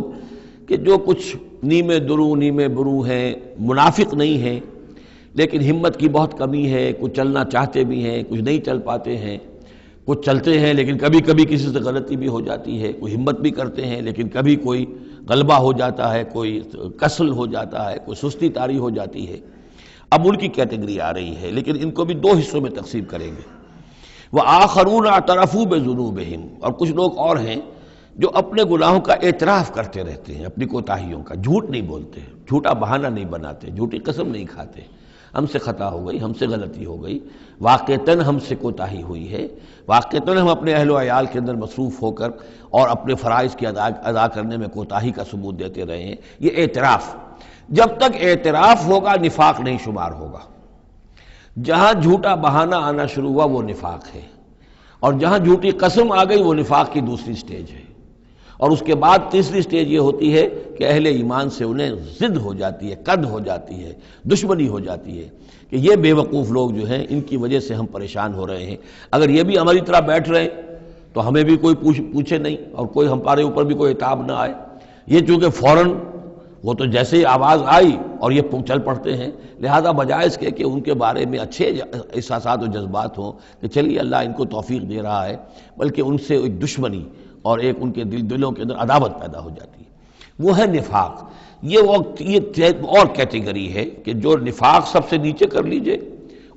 کہ جو کچھ نیمے درو نیمے برو ہیں، منافق نہیں ہیں لیکن ہمت کی بہت کمی ہے، کچھ چلنا چاہتے بھی ہیں، کچھ نہیں چل پاتے ہیں، کچھ چلتے ہیں لیکن کبھی کبھی کسی سے غلطی بھی ہو جاتی ہے، کوئی ہمت بھی کرتے ہیں لیکن کبھی کوئی غلبہ ہو جاتا ہے، کوئی کسل ہو جاتا ہے، کوئی سستی طاری ہو جاتی ہے. اب ان کی کیٹیگری آ رہی ہے، لیکن ان کو بھی دو حصوں میں تقسیم کریں گے. وآخرون اعترفوا بذنوبہم، اور کچھ لوگ اور ہیں جو اپنے گناہوں کا اعتراف کرتے رہتے ہیں، اپنی کوتاہیوں کا. جھوٹ نہیں بولتے، جھوٹا بہانہ نہیں بناتے، جھوٹی قسم نہیں کھاتے. ہم سے خطا ہو گئی، ہم سے غلطی ہو گئی، واقعتاً ہم سے کوتاہی ہوئی ہے، واقعتاً ہم اپنے اہل و عیال کے اندر مصروف ہو کر اور اپنے فرائض کی ادا کرنے میں کوتاہی کا ثبوت دیتے رہے ہیں. یہ اعتراف، جب تک اعتراف ہوگا نفاق نہیں شمار ہوگا. جہاں جھوٹا بہانہ آنا شروع ہوا وہ نفاق ہے، اور جہاں جھوٹی قسم آ گئی وہ نفاق کی دوسری سٹیج ہے. اور اس کے بعد تیسری سٹیج یہ ہوتی ہے کہ اہل ایمان سے انہیں ضد ہو جاتی ہے، قد ہو جاتی ہے، دشمنی ہو جاتی ہے کہ یہ بے وقوف لوگ جو ہیں ان کی وجہ سے ہم پریشان ہو رہے ہیں. اگر یہ بھی ہماری طرح بیٹھ رہے تو ہمیں بھی کوئی پوچھے نہیں اور کوئی ہمارے اوپر بھی کوئی عتاب نہ آئے. یہ چونکہ فوراً وہ تو جیسے ہی آواز آئی اور یہ چل پڑتے ہیں، لہذا بجائے اس کے کہ ان کے بارے میں اچھے احساسات و جذبات ہوں کہ چلیے اللہ ان کو توفیق دے رہا ہے، بلکہ ان سے ایک دشمنی اور ایک ان کے دلوں کے اندر عداوت پیدا ہو جاتی ہے. وہ ہے نفاق. یہ اور کیٹیگری ہے کہ جو نفاق سب سے نیچے کر لیجئے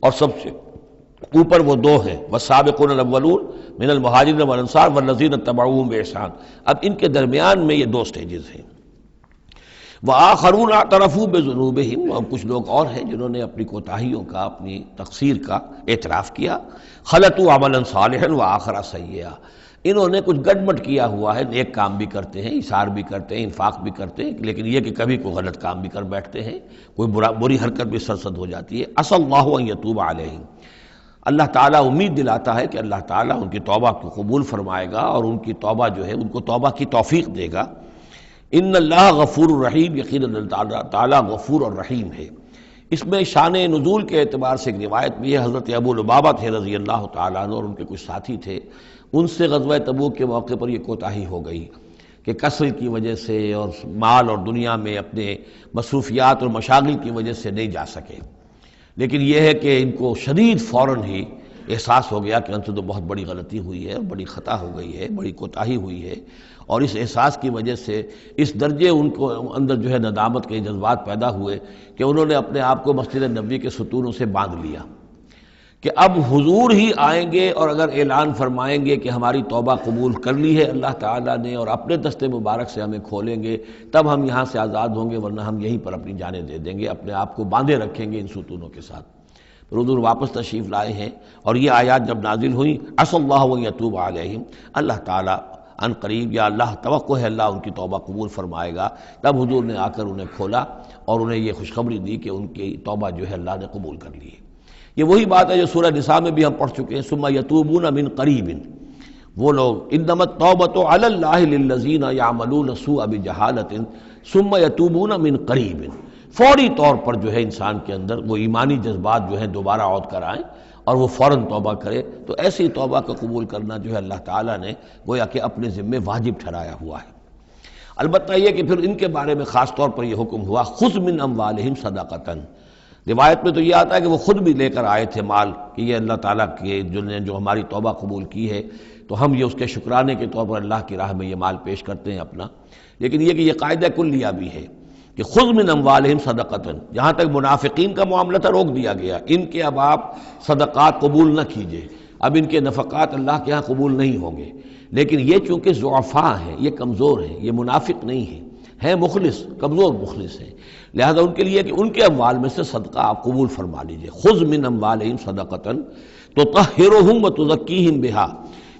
اور سب سے اوپر وہ دو ہیں، والسابقون الاولون من المہاجرین والانصار والذین اتبعوہم بإحسان. اب ان کے درمیان میں یہ دو سٹیجز ہیں. وآخرون اعترفوا بذنوبہم، اور کچھ لوگ اور ہیں جنہوں نے اپنی کوتاہیوں کا، اپنی تقصیر کا اعتراف کیا. خلطوا عملا صالحا وآخر سیئا، انہوں نے کچھ گڈمٹ کیا ہوا ہے، نیک کام بھی کرتے ہیں، ایثار بھی کرتے ہیں، انفاق بھی کرتے ہیں، لیکن یہ کہ کبھی کوئی غلط کام بھی کر بیٹھتے ہیں، کوئی بری حرکت بھی سرزد ہو جاتی ہے. عسى الله ان يتوب علیہم، اللہ تعالیٰ امید دلاتا ہے کہ اللہ تعالیٰ ان کی توبہ کو قبول فرمائے گا اور ان کی توبہ جو ہے ان کو توبہ کی توفیق دے گا. ان اللہ غفور الرحیم، یقیناً اللہ تعالیٰ غفور اور رحیم ہے. اس میں شان نزول کے اعتبار سے ایک روایت بھی ہے. حضرت ابو لبابہ تھے رضی اللہ تعالیٰ عنہ اور ان کے کچھ ساتھی تھے، ان سے غزوہ تبوک کے موقع پر یہ کوتاہی ہو گئی کہ کسل کی وجہ سے اور مال اور دنیا میں اپنے مصروفیات اور مشاغل کی وجہ سے نہیں جا سکے. لیکن یہ ہے کہ ان کو شدید فوراً ہی احساس ہو گیا کہ ان سے تو بہت بڑی غلطی ہوئی ہے، بڑی خطا ہو گئی ہے، بڑی کوتاہی ہوئی ہے. اور اس احساس کی وجہ سے اس درجے ان کو اندر جو ہے ندامت کے جذبات پیدا ہوئے کہ انہوں نے اپنے آپ کو مسجد نبوی کے ستونوں سے باندھ لیا کہ اب حضور ہی آئیں گے اور اگر اعلان فرمائیں گے کہ ہماری توبہ قبول کر لی ہے اللہ تعالیٰ نے اور اپنے دست مبارک سے ہمیں کھولیں گے، تب ہم یہاں سے آزاد ہوں گے، ورنہ ہم یہیں پر اپنی جانیں دے دیں گے، اپنے آپ کو باندھے رکھیں گے ان ستونوں کے ساتھ. پھر حضور واپس تشریف لائے ہیں اور یہ آیات جب نازل ہوئیں، عسى الله ان يتوب علیہم، اللہ تعالیٰ ان قریب، یا اللہ توقع ہے اللہ ان کی توبہ قبول فرمائے گا. تب حضور نے آ کر انہیں کھولا اور انہیں یہ خوشخبری دی کہ ان کی توبہ جو ہے اللہ نے قبول کر لی ہے. یہ وہی بات ہے جو سورہ نساء میں بھی ہم پڑھ چکے ہیں. ثم یتوبون من قریب، وہ لوگ انما التوبۃ علی اللہ للذین یعملون السوء بجہالۃ ثم یتوبون من قریب. فوری طور پر جو ہے انسان کے اندر وہ ایمانی جذبات جو ہیں دوبارہ عود کر آئیں اور وہ فوراً توبہ کرے، تو ایسی توبہ کا قبول کرنا جو ہے اللہ تعالیٰ نے گویا کہ اپنے ذمے واجب ٹھہرایا ہوا ہے. البتہ یہ کہ پھر ان کے بارے میں خاص طور پر یہ حکم ہوا خذ من اموالہم صدقۃ. روایت میں تو یہ آتا ہے کہ وہ خود بھی لے کر آئے تھے مال کہ یہ اللہ تعالیٰ کے جو ہماری توبہ قبول کی ہے تو ہم یہ اس کے شکرانے کے طور پر اللہ کی راہ میں یہ مال پیش کرتے ہیں اپنا. لیکن یہ کہ یہ قاعدہ کلیہ بھی ہے کہ خذ من اموالہم صدقۃ، جہاں تک منافقین کا معاملہ تھا روک دیا گیا، ان کے اب آپ صدقات قبول نہ کیجئے، اب ان کے نفقات اللہ کے ہاں قبول نہیں ہوں گے. لیکن یہ چونکہ ضعفاء ہیں، یہ کمزور ہیں، یہ منافق نہیں ہیں مخلص، کمزور مخلص ہیں، لہذا ان کے لیے کہ ان کے اموال میں سے صدقہ آپ قبول فرما لیجئے. خذ من اموالہم صدقۃ تطہرہم وتزکیہم بہا،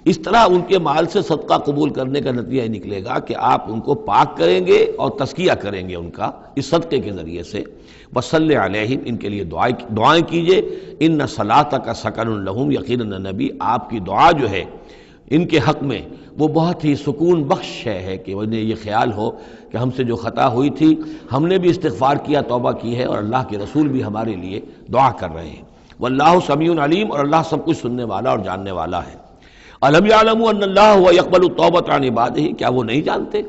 اس طرح ان کے مال سے صدقہ قبول کرنے کا نتیجہ یہ نکلے گا کہ آپ ان کو پاک کریں گے اور تزکیہ کریں گے ان کا اس صدقے کے ذریعے سے. وصلی علیہم، ان کے لیے دعائیں کیجئے. ان صلاتک سکن لہم، یقیناً نبی آپ کی دعا جو ہے ان کے حق میں وہ بہت ہی سکون بخش ہے کہ انہیں یہ خیال ہو کہ ہم سے جو خطا ہوئی تھی ہم نے بھی استغفار کیا، توبہ کی ہے، اور اللہ کے رسول بھی ہمارے لیے دعا کر رہے ہیں. واللہ سمیع علیم، اور اللہ سب کچھ سننے والا اور جاننے والا ہے. الم یعلموا ان اللہ هو يقبل التوبۃ عن عبادہ، کیا وہ نہیں جانتے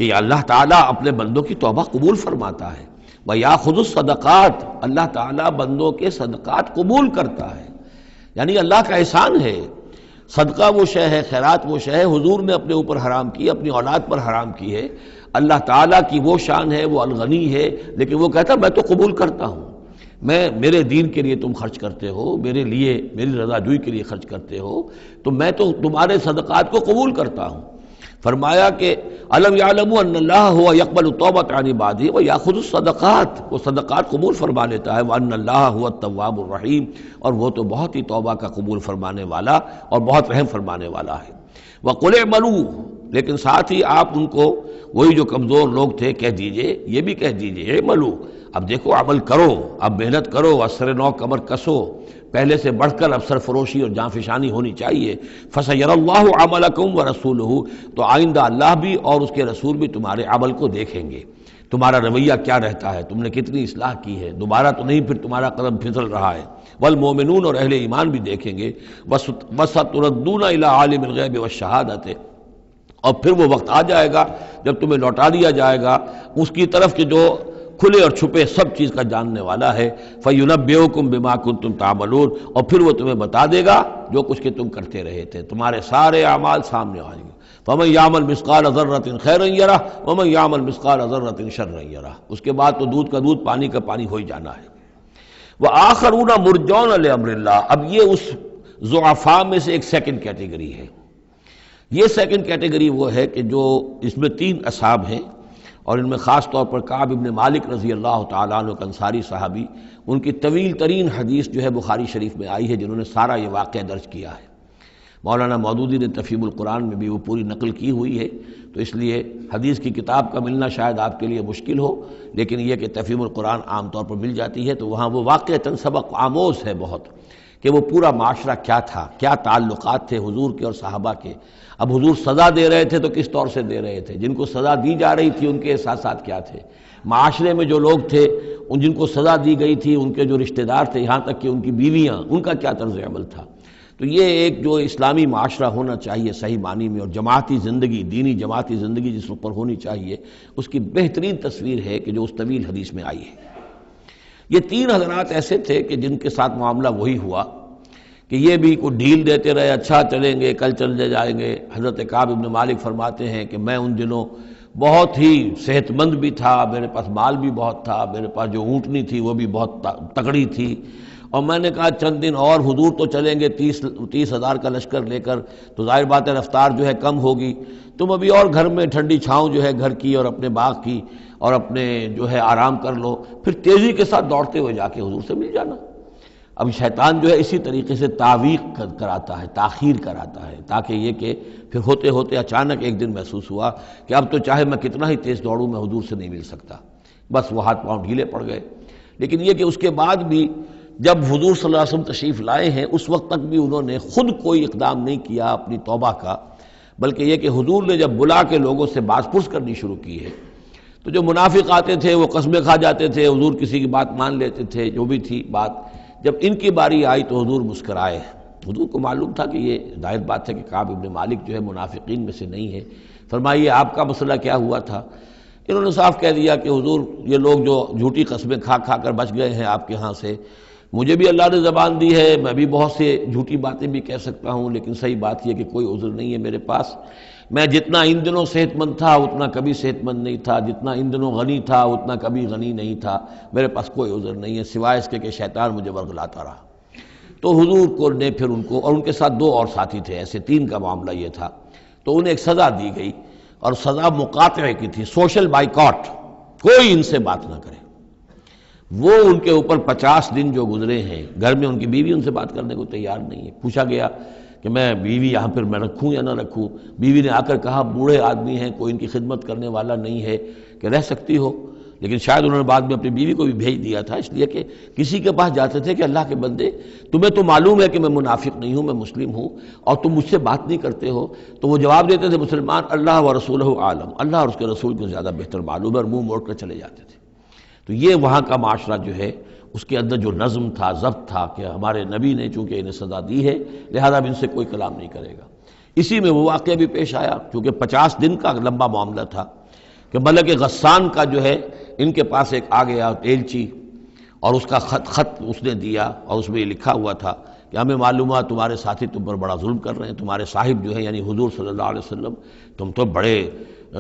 کہ اللہ تعالیٰ اپنے بندوں کی توبہ قبول فرماتا ہے. ویاخذ الصدقات، اللہ تعالیٰ بندوں کے صدقات قبول کرتا ہے. یعنی اللہ کا احسان ہے. صدقہ وہ شے ہے، خیرات وہ شے ہے حضور نے اپنے اوپر حرام کی، اپنی اولاد پر حرام کی ہے. اللہ تعالیٰ کی وہ شان ہے، وہ الغنی ہے، لیکن وہ کہتا میں تو قبول کرتا ہوں. میرے دین کے لیے تم خرچ کرتے ہو، میرے لیے میری رضا جوئی کے لیے خرچ کرتے ہو، تو میں تو تمہارے صدقات کو قبول کرتا ہوں. فرمایا کہ الم یعلموا ان اللہ هو يقبل التوبۃ عن عبادہ ویاخذ الصدقات، وہ صدقات قبول فرما لیتا ہے. وان اللہ هو التواب الرحیم، اور وہ تو بہت ہی توبہ کا قبول فرمانے والا اور بہت رحم فرمانے والا ہے. وقل اعملوا، لیکن ساتھ ہی آپ ان کو وہی جو کمزور لوگ تھے کہہ دیجئے، یہ بھی کہہ دیجئے اعملوا، اب دیکھو عمل کرو، اب محنت کرو، اثر نو کمر کسو، پہلے سے بڑھ کر اب سرفروشی اور جاں فشانی ہونی چاہیے. فَسَيَرَى اللَّهُ عَمَلَكُمْ وَرَسُولُهُ، تو آئندہ اللہ بھی اور اس کے رسول بھی تمہارے عمل کو دیکھیں گے، تمہارا رویہ کیا رہتا ہے، تم نے کتنی اصلاح کی ہے، دوبارہ تو نہیں پھر تمہارا قدم پھسل رہا ہے. والمومنون، اور اہل ایمان بھی دیکھیں گے. وَسَتُرَدُّونَ إِلَىٰ عَالِمِ الْغَيْبِ وَالشَّهَادَةِ، اور پھر وہ وقت آ جائے گا جب تمہیں لوٹا دیا جائے گا اس کی طرف کہ جو کھلے اور چھپے سب چیز کا جاننے والا ہے. فَيُنَبِّئُكُم بِمَا كُنتُمْ تَعْمَلُونَ، اور پھر وہ تمہیں بتا دے گا جو کچھ کہ تم کرتے رہے تھے، تمہارے سارے اعمال سامنے آئیں گے. فَمَن يَعْمَلْ مِثْقَالَ ذَرَّةٍ خَيْرًا يَرَهُ وَمَن يَعْمَلْ مِثْقَالَ ذَرَّةٍ شَرًّا يَرَهُ. اس کے بعد تو دودھ کا دودھ پانی کا پانی ہو ہی جانا ہے. وَآخَرُونَ مُرْجَوْنَ لِأَمْرِ اللَّهِ، اب یہ اس ضعفاء میں سے ایک سیکنڈ کیٹیگری ہے. یہ سیکنڈ کیٹیگری وہ ہے کہ جو اس میں 3 اصحاب ہیں، اور ان میں خاص طور پر کعب ابن مالک رضی اللہ تعالیٰ عنہ انصاری صحابی، ان کی طویل ترین حدیث جو ہے بخاری شریف میں آئی ہے، جنہوں نے سارا یہ واقعہ درج کیا ہے. مولانا مودودی نے تفہیم القرآن میں بھی وہ پوری نقل کی ہوئی ہے، تو اس لیے حدیث کی کتاب کا ملنا شاید آپ کے لیے مشکل ہو، لیکن یہ کہ تفہیم القرآن عام طور پر مل جاتی ہے، تو وہاں وہ واقعتاً سبق آموز ہے بہت، کہ وہ پورا معاشرہ کیا تھا، کیا تعلقات تھے حضور کے اور صحابہ کے. اب حضور سزا دے رہے تھے تو کس طور سے دے رہے تھے، جن کو سزا دی جا رہی تھی ان کے احساسات کیا تھے، معاشرے میں جو لوگ تھے ان جن کو سزا دی گئی تھی ان کے جو رشتہ دار تھے، یہاں تک کہ ان کی بیویاں، ان کا کیا طرز عمل تھا. تو یہ ایک جو اسلامی معاشرہ ہونا چاہیے صحیح معنی میں، اور جماعتی زندگی، دینی جماعتی زندگی جس پر ہونی چاہیے، اس کی بہترین تصویر ہے کہ جو اس طویل حدیث میں آئی ہے. یہ 3 حضرات ایسے تھے کہ جن کے ساتھ معاملہ وہی ہوا کہ یہ بھی کوئی ڈھیل دیتے رہے، اچھا چلیں گے، کل چلے جائیں گے. حضرت کعب ابن مالک فرماتے ہیں کہ میں ان دنوں بہت ہی صحت مند بھی تھا، میرے پاس مال بھی بہت تھا، میرے پاس جو اونٹنی تھی وہ بھی بہت تکڑی تھی، اور میں نے کہا چند دن اور حضور تو چلیں گے 30,000 کا لشکر لے کر، تو ظاہر بات ہے رفتار جو ہے کم ہوگی، تم ابھی اور گھر میں ٹھنڈی چھاؤں جو ہے گھر کی اور اپنے باغ کی اور اپنے جو ہے آرام کر لو، پھر تیزی کے ساتھ دوڑتے ہوئے جا کے حضور سے مل جانا. اب شیطان جو ہے اسی طریقے سے تعویق کراتا ہے، تاخیر کراتا ہے، تاکہ یہ کہ پھر ہوتے ہوتے اچانک ایک دن محسوس ہوا کہ اب تو چاہے میں کتنا ہی تیز دوڑوں میں حضور سے نہیں مل سکتا، بس وہ ہاتھ پاؤں ڈھیلے پڑ گئے. لیکن یہ کہ اس کے بعد بھی جب حضور صلی اللہ علیہ وسلم تشریف لائے ہیں اس وقت تک بھی انہوں نے خود کوئی اقدام نہیں کیا اپنی توبہ کا، بلکہ یہ کہ حضور نے جب بلا کے لوگوں سے باز پرس کرنی شروع کی ہے تو جو منافق آتے تھے وہ قسمیں کھا جاتے تھے، حضور کسی کی بات مان لیتے تھے، جو بھی تھی بات. جب ان کی باری آئی تو حضور مسکرائے. حضور کو معلوم تھا کہ یہ ظاہر بات ہے کہ کعب ابن مالک جو ہے منافقین میں سے نہیں ہے. فرمائیے آپ کا مسئلہ کیا ہوا تھا؟ انہوں نے صاف کہہ دیا کہ حضور یہ لوگ جو جھوٹی قسمیں کھا کھا کر بچ گئے ہیں آپ کے ہاں سے، مجھے بھی اللہ نے زبان دی ہے، میں بھی بہت سے جھوٹی باتیں بھی کہہ سکتا ہوں، لیکن صحیح بات یہ کہ کوئی عذر نہیں ہے میرے پاس. میں جتنا ان دنوں صحت مند تھا اتنا کبھی صحت مند نہیں تھا، جتنا ان دنوں غنی تھا اتنا کبھی غنی نہیں تھا، میرے پاس کوئی عذر نہیں ہے سوائے اس کے کہ شیطان مجھے ورغلاتا رہا. تو حضور کو نے پھر ان کو، اور ان کے ساتھ 2 اور ساتھی تھے، ایسے 3 کا معاملہ یہ تھا، تو انہیں ایک سزا دی گئی، اور سزا مقاطعے کی تھی، سوشل بائیکاٹ، کوئی ان سے بات نہ کرے. وہ ان کے اوپر 50 دن جو گزرے ہیں، گھر میں ان کی بیوی ان سے بات کرنے کو تیار نہیں ہے. پوچھا گیا کہ میں بیوی یہاں پر میں رکھوں یا نہ رکھوں. بیوی نے آ کر کہا بوڑھے آدمی ہیں، کوئی ان کی خدمت کرنے والا نہیں ہے کہ رہ سکتی ہو، لیکن شاید انہوں نے بعد میں اپنی بیوی کو بھی بھیج دیا تھا، اس لیے کہ کسی کے پاس جاتے تھے کہ اللہ کے بندے تمہیں تو معلوم ہے کہ میں منافق نہیں ہوں، میں مسلم ہوں، اور تم مجھ سے بات نہیں کرتے ہو. تو وہ جواب دیتے تھے مسلمان اللہ و رسولہ عالم، اللہ اور اس کے رسول کو زیادہ بہتر معلوم ہے، اور منہ موڑ کر چلے جاتے تھے. تو یہ وہاں کا معاشرہ جو ہے اس کے اندر جو نظم تھا، ضبط تھا کہ ہمارے نبی نے چونکہ انہیں سزا دی ہے لہذا اب ان سے کوئی کلام نہیں کرے گا. اسی میں وہ واقعہ بھی پیش آیا، چونکہ 50 دن کا لمبا معاملہ تھا کہ ملک غسان کا جو ہے ان کے پاس ایک آ گیا ایلچی، اور اس کا خط اس نے دیا، اور اس میں یہ لکھا ہوا تھا کہ ہمیں معلوم ہے تمہارے ساتھی تم پر بڑا ظلم کر رہے ہیں، تمہارے صاحب جو ہے یعنی حضور صلی اللہ علیہ وسلم، تم تو بڑے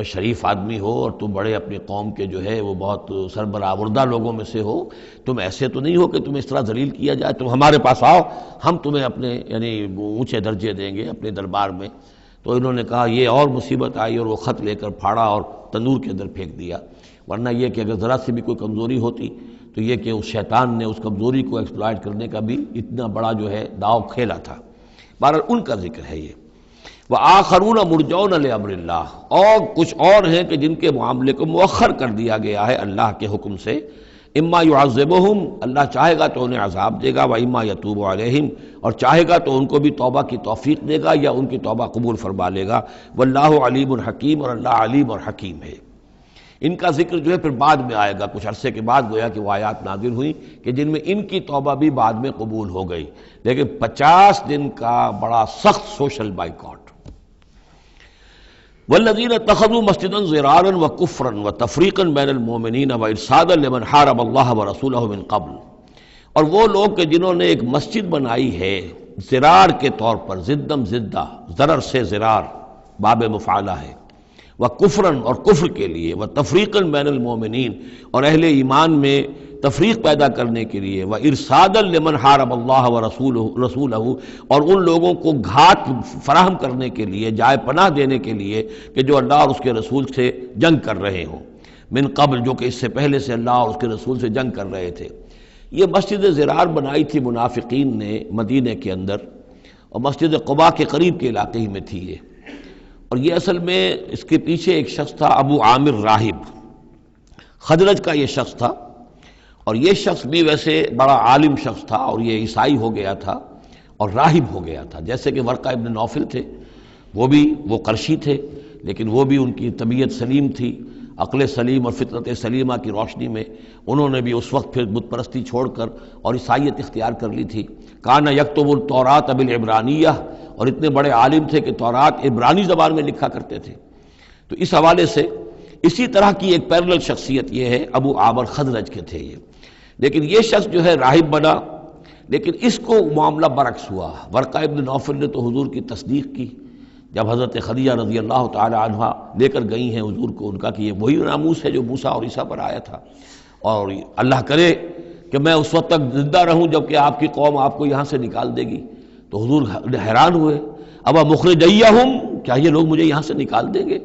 شریف آدمی ہو اور تم بڑے اپنی قوم کے جو ہے وہ بہت سربراوردہ لوگوں میں سے ہو، تم ایسے تو نہیں ہو کہ تمہیں اس طرح ذلیل کیا جائے، تم ہمارے پاس آؤ، ہم تمہیں اپنے یعنی اونچے درجے دیں گے اپنے دربار میں. تو انہوں نے کہا یہ اور مصیبت آئی، اور وہ خط لے کر پھاڑا اور تندور کے اندر پھینک دیا. ورنہ یہ کہ اگر ذرا سی بھی کوئی کمزوری ہوتی تو یہ کہ اس شیطان نے اس کمزوری کو ایکسپلائٹ کرنے کا بھی اتنا بڑا جو ہے داؤ کھیلا تھا. بہرحال ان کا ذکر ہے یہ. وآخرون مرجون لامر اللہ، اور کچھ اور ہیں کہ جن کے معاملے کو مؤخر کر دیا گیا ہے اللہ کے حکم سے. اما یعذبہم، اللہ چاہے گا تو انہیں عذاب دے گا، واما یتوب علیہم، اور چاہے گا تو ان کو بھی توبہ کی توفیق دے گا یا ان کی توبہ قبول فرما لے گا. واللہ علیم الحکیم، اور اللہ علیم اور حکیم ہے. ان کا ذکر جو ہے پھر بعد میں آئے گا، کچھ عرصے کے بعد گویا کہ وہ آیات نازل ہوئیں کہ جن میں ان کی توبہ بھی بعد میں قبول ہو گئی. لیکن 50 دن کا بڑا سخت سوشل بائیکاٹ. والذین اتخذوا مسجدا ضرارا وکفرا وتفریقا بین المؤمنین وارصادا لمن حارب اللہ ورسولہ من قبل، اور وہ لوگ کہ جنہوں نے ایک مسجد بنائی ہے ضرار کے طور پر، زدم زدہ، ضرر سے ضرار باب مفعلہ ہے، وکفرا اور کفر کے لیے، وتفریقا بین المؤمنین اور اہل ایمان میں تفریق پیدا کرنے کے لیے، وارصادا لمن حارب اللہ ورسولہ اور ان لوگوں کو گھات فراہم کرنے کے لیے، جائے پناہ دینے کے لیے کہ جو اللہ اور اس کے رسول سے جنگ کر رہے ہوں، من قبل جو کہ اس سے پہلے سے اللہ اور اس کے رسول سے جنگ کر رہے تھے. یہ مسجد ضرار بنائی تھی منافقین نے مدینے کے اندر، اور مسجد قباء کے قریب کے علاقے ہی میں تھی یہ. اور یہ اصل میں اس کے پیچھے ایک شخص تھا ابو عامر راہب، خزرج کا یہ شخص تھا، اور یہ شخص بھی ویسے بڑا عالم شخص تھا، اور یہ عیسائی ہو گیا تھا اور راہب ہو گیا تھا. جیسے کہ ورقہ ابن نوفل تھے، وہ قرشی تھے، لیکن وہ بھی ان کی طبیعت سلیم تھی، عقل سلیم اور فطرت سلیمہ کی روشنی میں انہوں نے بھی اس وقت پھر بت پرستی چھوڑ کر اور عیسائیت اختیار کر لی تھی. کان یکتب التوراۃ بالعبرانیہ، اور اتنے بڑے عالم تھے کہ تورات عبرانی زبان میں لکھا کرتے تھے. تو اس حوالے سے اسی طرح کی ایک پیرلل شخصیت یہ ہے، ابو عامر خزرج کے تھے یہ. لیکن یہ شخص جو ہے راہب بنا، لیکن اس کو معاملہ برعکس ہوا. ورقہ ابن نوفل نے تو حضور کی تصدیق کی جب حضرت خدیجہ رضی اللہ تعالی عنہا لے کر گئی ہیں حضور کو، ان کا کہ یہ وہی ناموس ہے جو موسیٰ اور عیسیٰ پر آیا تھا، اور اللہ کرے کہ میں اس وقت تک زندہ رہوں جب کہ آپ کی قوم آپ کو یہاں سے نکال دے گی. تو حضور حیران ہوئے، ابا مخرجیہم، کیا یہ لوگ مجھے یہاں سے نکال دیں گے؟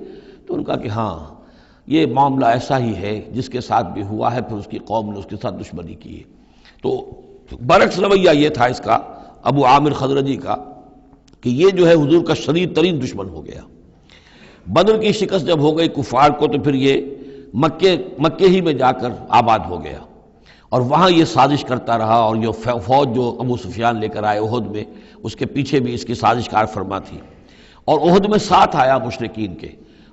تو ان کا کہ ہاں یہ معاملہ ایسا ہی ہے، جس کے ساتھ بھی ہوا ہے پھر اس کی قوم نے اس کے ساتھ دشمنی کی ہے. تو برعکس رویہ یہ تھا اس کا ابو عامر خزرجی کا کہ یہ جو ہے حضور کا شدید ترین دشمن ہو گیا. بدر کی شکست جب ہو گئی کفار کو تو پھر یہ مکے ہی میں جا کر آباد ہو گیا، اور وہاں یہ سازش کرتا رہا. اور یہ فوج جو ابو سفیان لے کر آئے احد میں، اس کے پیچھے بھی اس کی سازش کار فرما تھی. اور احد میں ساتھ آیا مشرکین کے،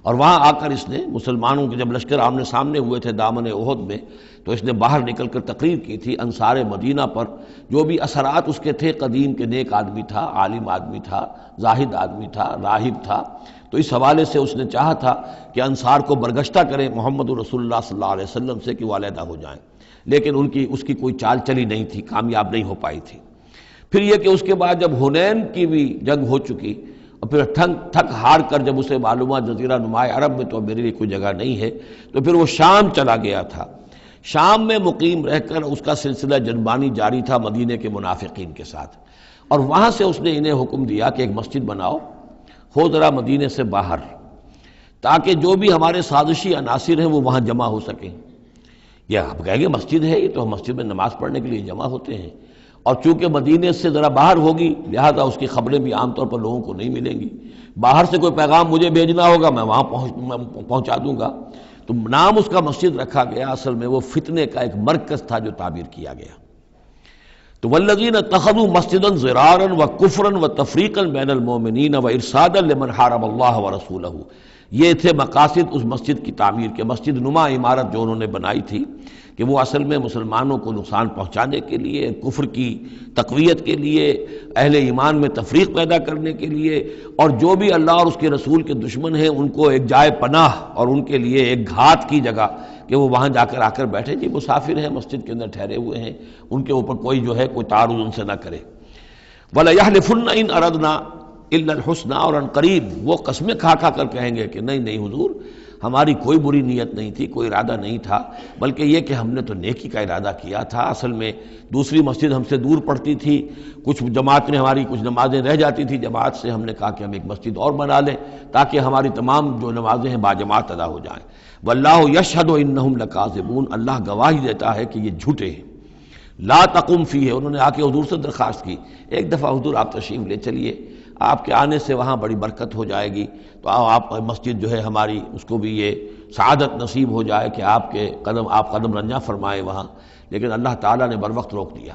اور وہاں آ کر اس نے مسلمانوں کے جب لشکر آمنے سامنے ہوئے تھے دامن احد میں، تو اس نے باہر نکل کر تقریر کی تھی انصار مدینہ پر جو بھی اثرات اس کے تھے. قدیم کے نیک آدمی تھا، عالم آدمی تھا، زاہد آدمی تھا، راہب تھا. تو اس حوالے سے اس نے چاہا تھا کہ انصار کو برگشتہ کریں محمد رسول اللہ صلی اللہ علیہ وسلم سے کہ وہ علیحدہ ہو جائیں، لیکن اس کی کوئی چال چلی نہیں تھی، کامیاب نہیں ہو پائی تھی. پھر یہ کہ اس کے بعد جب حنین کی بھی جنگ ہو چکی، اور پھر تھک ہار کر جب اسے معلوم جزیرہ نماء عرب میں تو میرے لیے کوئی جگہ نہیں ہے، تو پھر وہ شام چلا گیا تھا. شام میں مقیم رہ کر اس کا سلسلہ جنبانی جاری تھا مدینے کے منافقین کے ساتھ، اور وہاں سے اس نے انہیں حکم دیا کہ ایک مسجد بناؤ، ہو ذرا مدینے سے باہر، تاکہ جو بھی ہمارے سازشی عناصر ہیں وہ وہاں جمع ہو سکیں. یہ آپ کہیں گے مسجد ہے، یہ تو ہم مسجد میں نماز پڑھنے کے لیے جمع ہوتے ہیں. اور چونکہ مدینے سے ذرا باہر ہوگی لہذا اس کی خبریں بھی عام طور پر لوگوں کو نہیں ملیں گی، باہر سے کوئی پیغام مجھے بھیجنا ہوگا میں وہاں پہنچا دوں گا۔ تو نام اس کا مسجد رکھا گیا، اصل میں وہ فتنے کا ایک مرکز تھا جو تعبیر کیا گیا۔ تو والذین اتخذوا مسجدا ضرارا وکفرا وتفریقا بین المؤمنین وارصادا لمن حارب اللہ ورسولہ، یہ تھے مقاصد اس مسجد کی تعمیر کے، مسجد نما عمارت جو انہوں نے بنائی تھی کہ وہ اصل میں مسلمانوں کو نقصان پہنچانے کے لیے، کفر کی تقویت کے لیے، اہل ایمان میں تفریق پیدا کرنے کے لیے، اور جو بھی اللہ اور اس کے رسول کے دشمن ہیں ان کو ایک جائے پناہ اور ان کے لیے ایک گھات کی جگہ کہ وہ وہاں جا کر آ کر بیٹھے، جی مسافر ہیں مسجد کے اندر ٹھہرے ہوئے ہیں، ان کے اوپر کوئی جو ہے کوئی تعارض ان سے نہ کرے۔ وَلَيَحْلِفُنَّ إِنْ أَرَدْنَا إِلَّا الْحُسْنَى، اور عن قریب وہ قسمیں کھا کھا کر کہیں گے کہ نہیں حضور ہماری کوئی بری نیت نہیں تھی، کوئی ارادہ نہیں تھا، بلکہ یہ کہ ہم نے تو نیکی کا ارادہ کیا تھا۔ اصل میں دوسری مسجد ہم سے دور پڑتی تھی، کچھ جماعت میں ہماری کچھ نمازیں رہ جاتی تھی جماعت سے، ہم نے کہا کہ ہم ایک مسجد اور بنا لیں تاکہ ہماری تمام جو نمازیں ہیں باجماعت ادا ہو جائیں۔ واللہ یشہد انہم لکاذبون، اللہ گواہی دیتا ہے کہ یہ جھوٹے ہیں۔ لا تقم فیہ، انہوں نے آ کے حضور سے درخواست کی، ایک دفعہ حضور آپ تشریف لے چلیے، آپ کے آنے سے وہاں بڑی برکت ہو جائے گی، تو آپ مسجد جو ہے ہماری اس کو بھی یہ سعادت نصیب ہو جائے کہ آپ قدم رنجاں فرمائے وہاں، لیکن اللہ تعالیٰ نے بر وقت روک دیا۔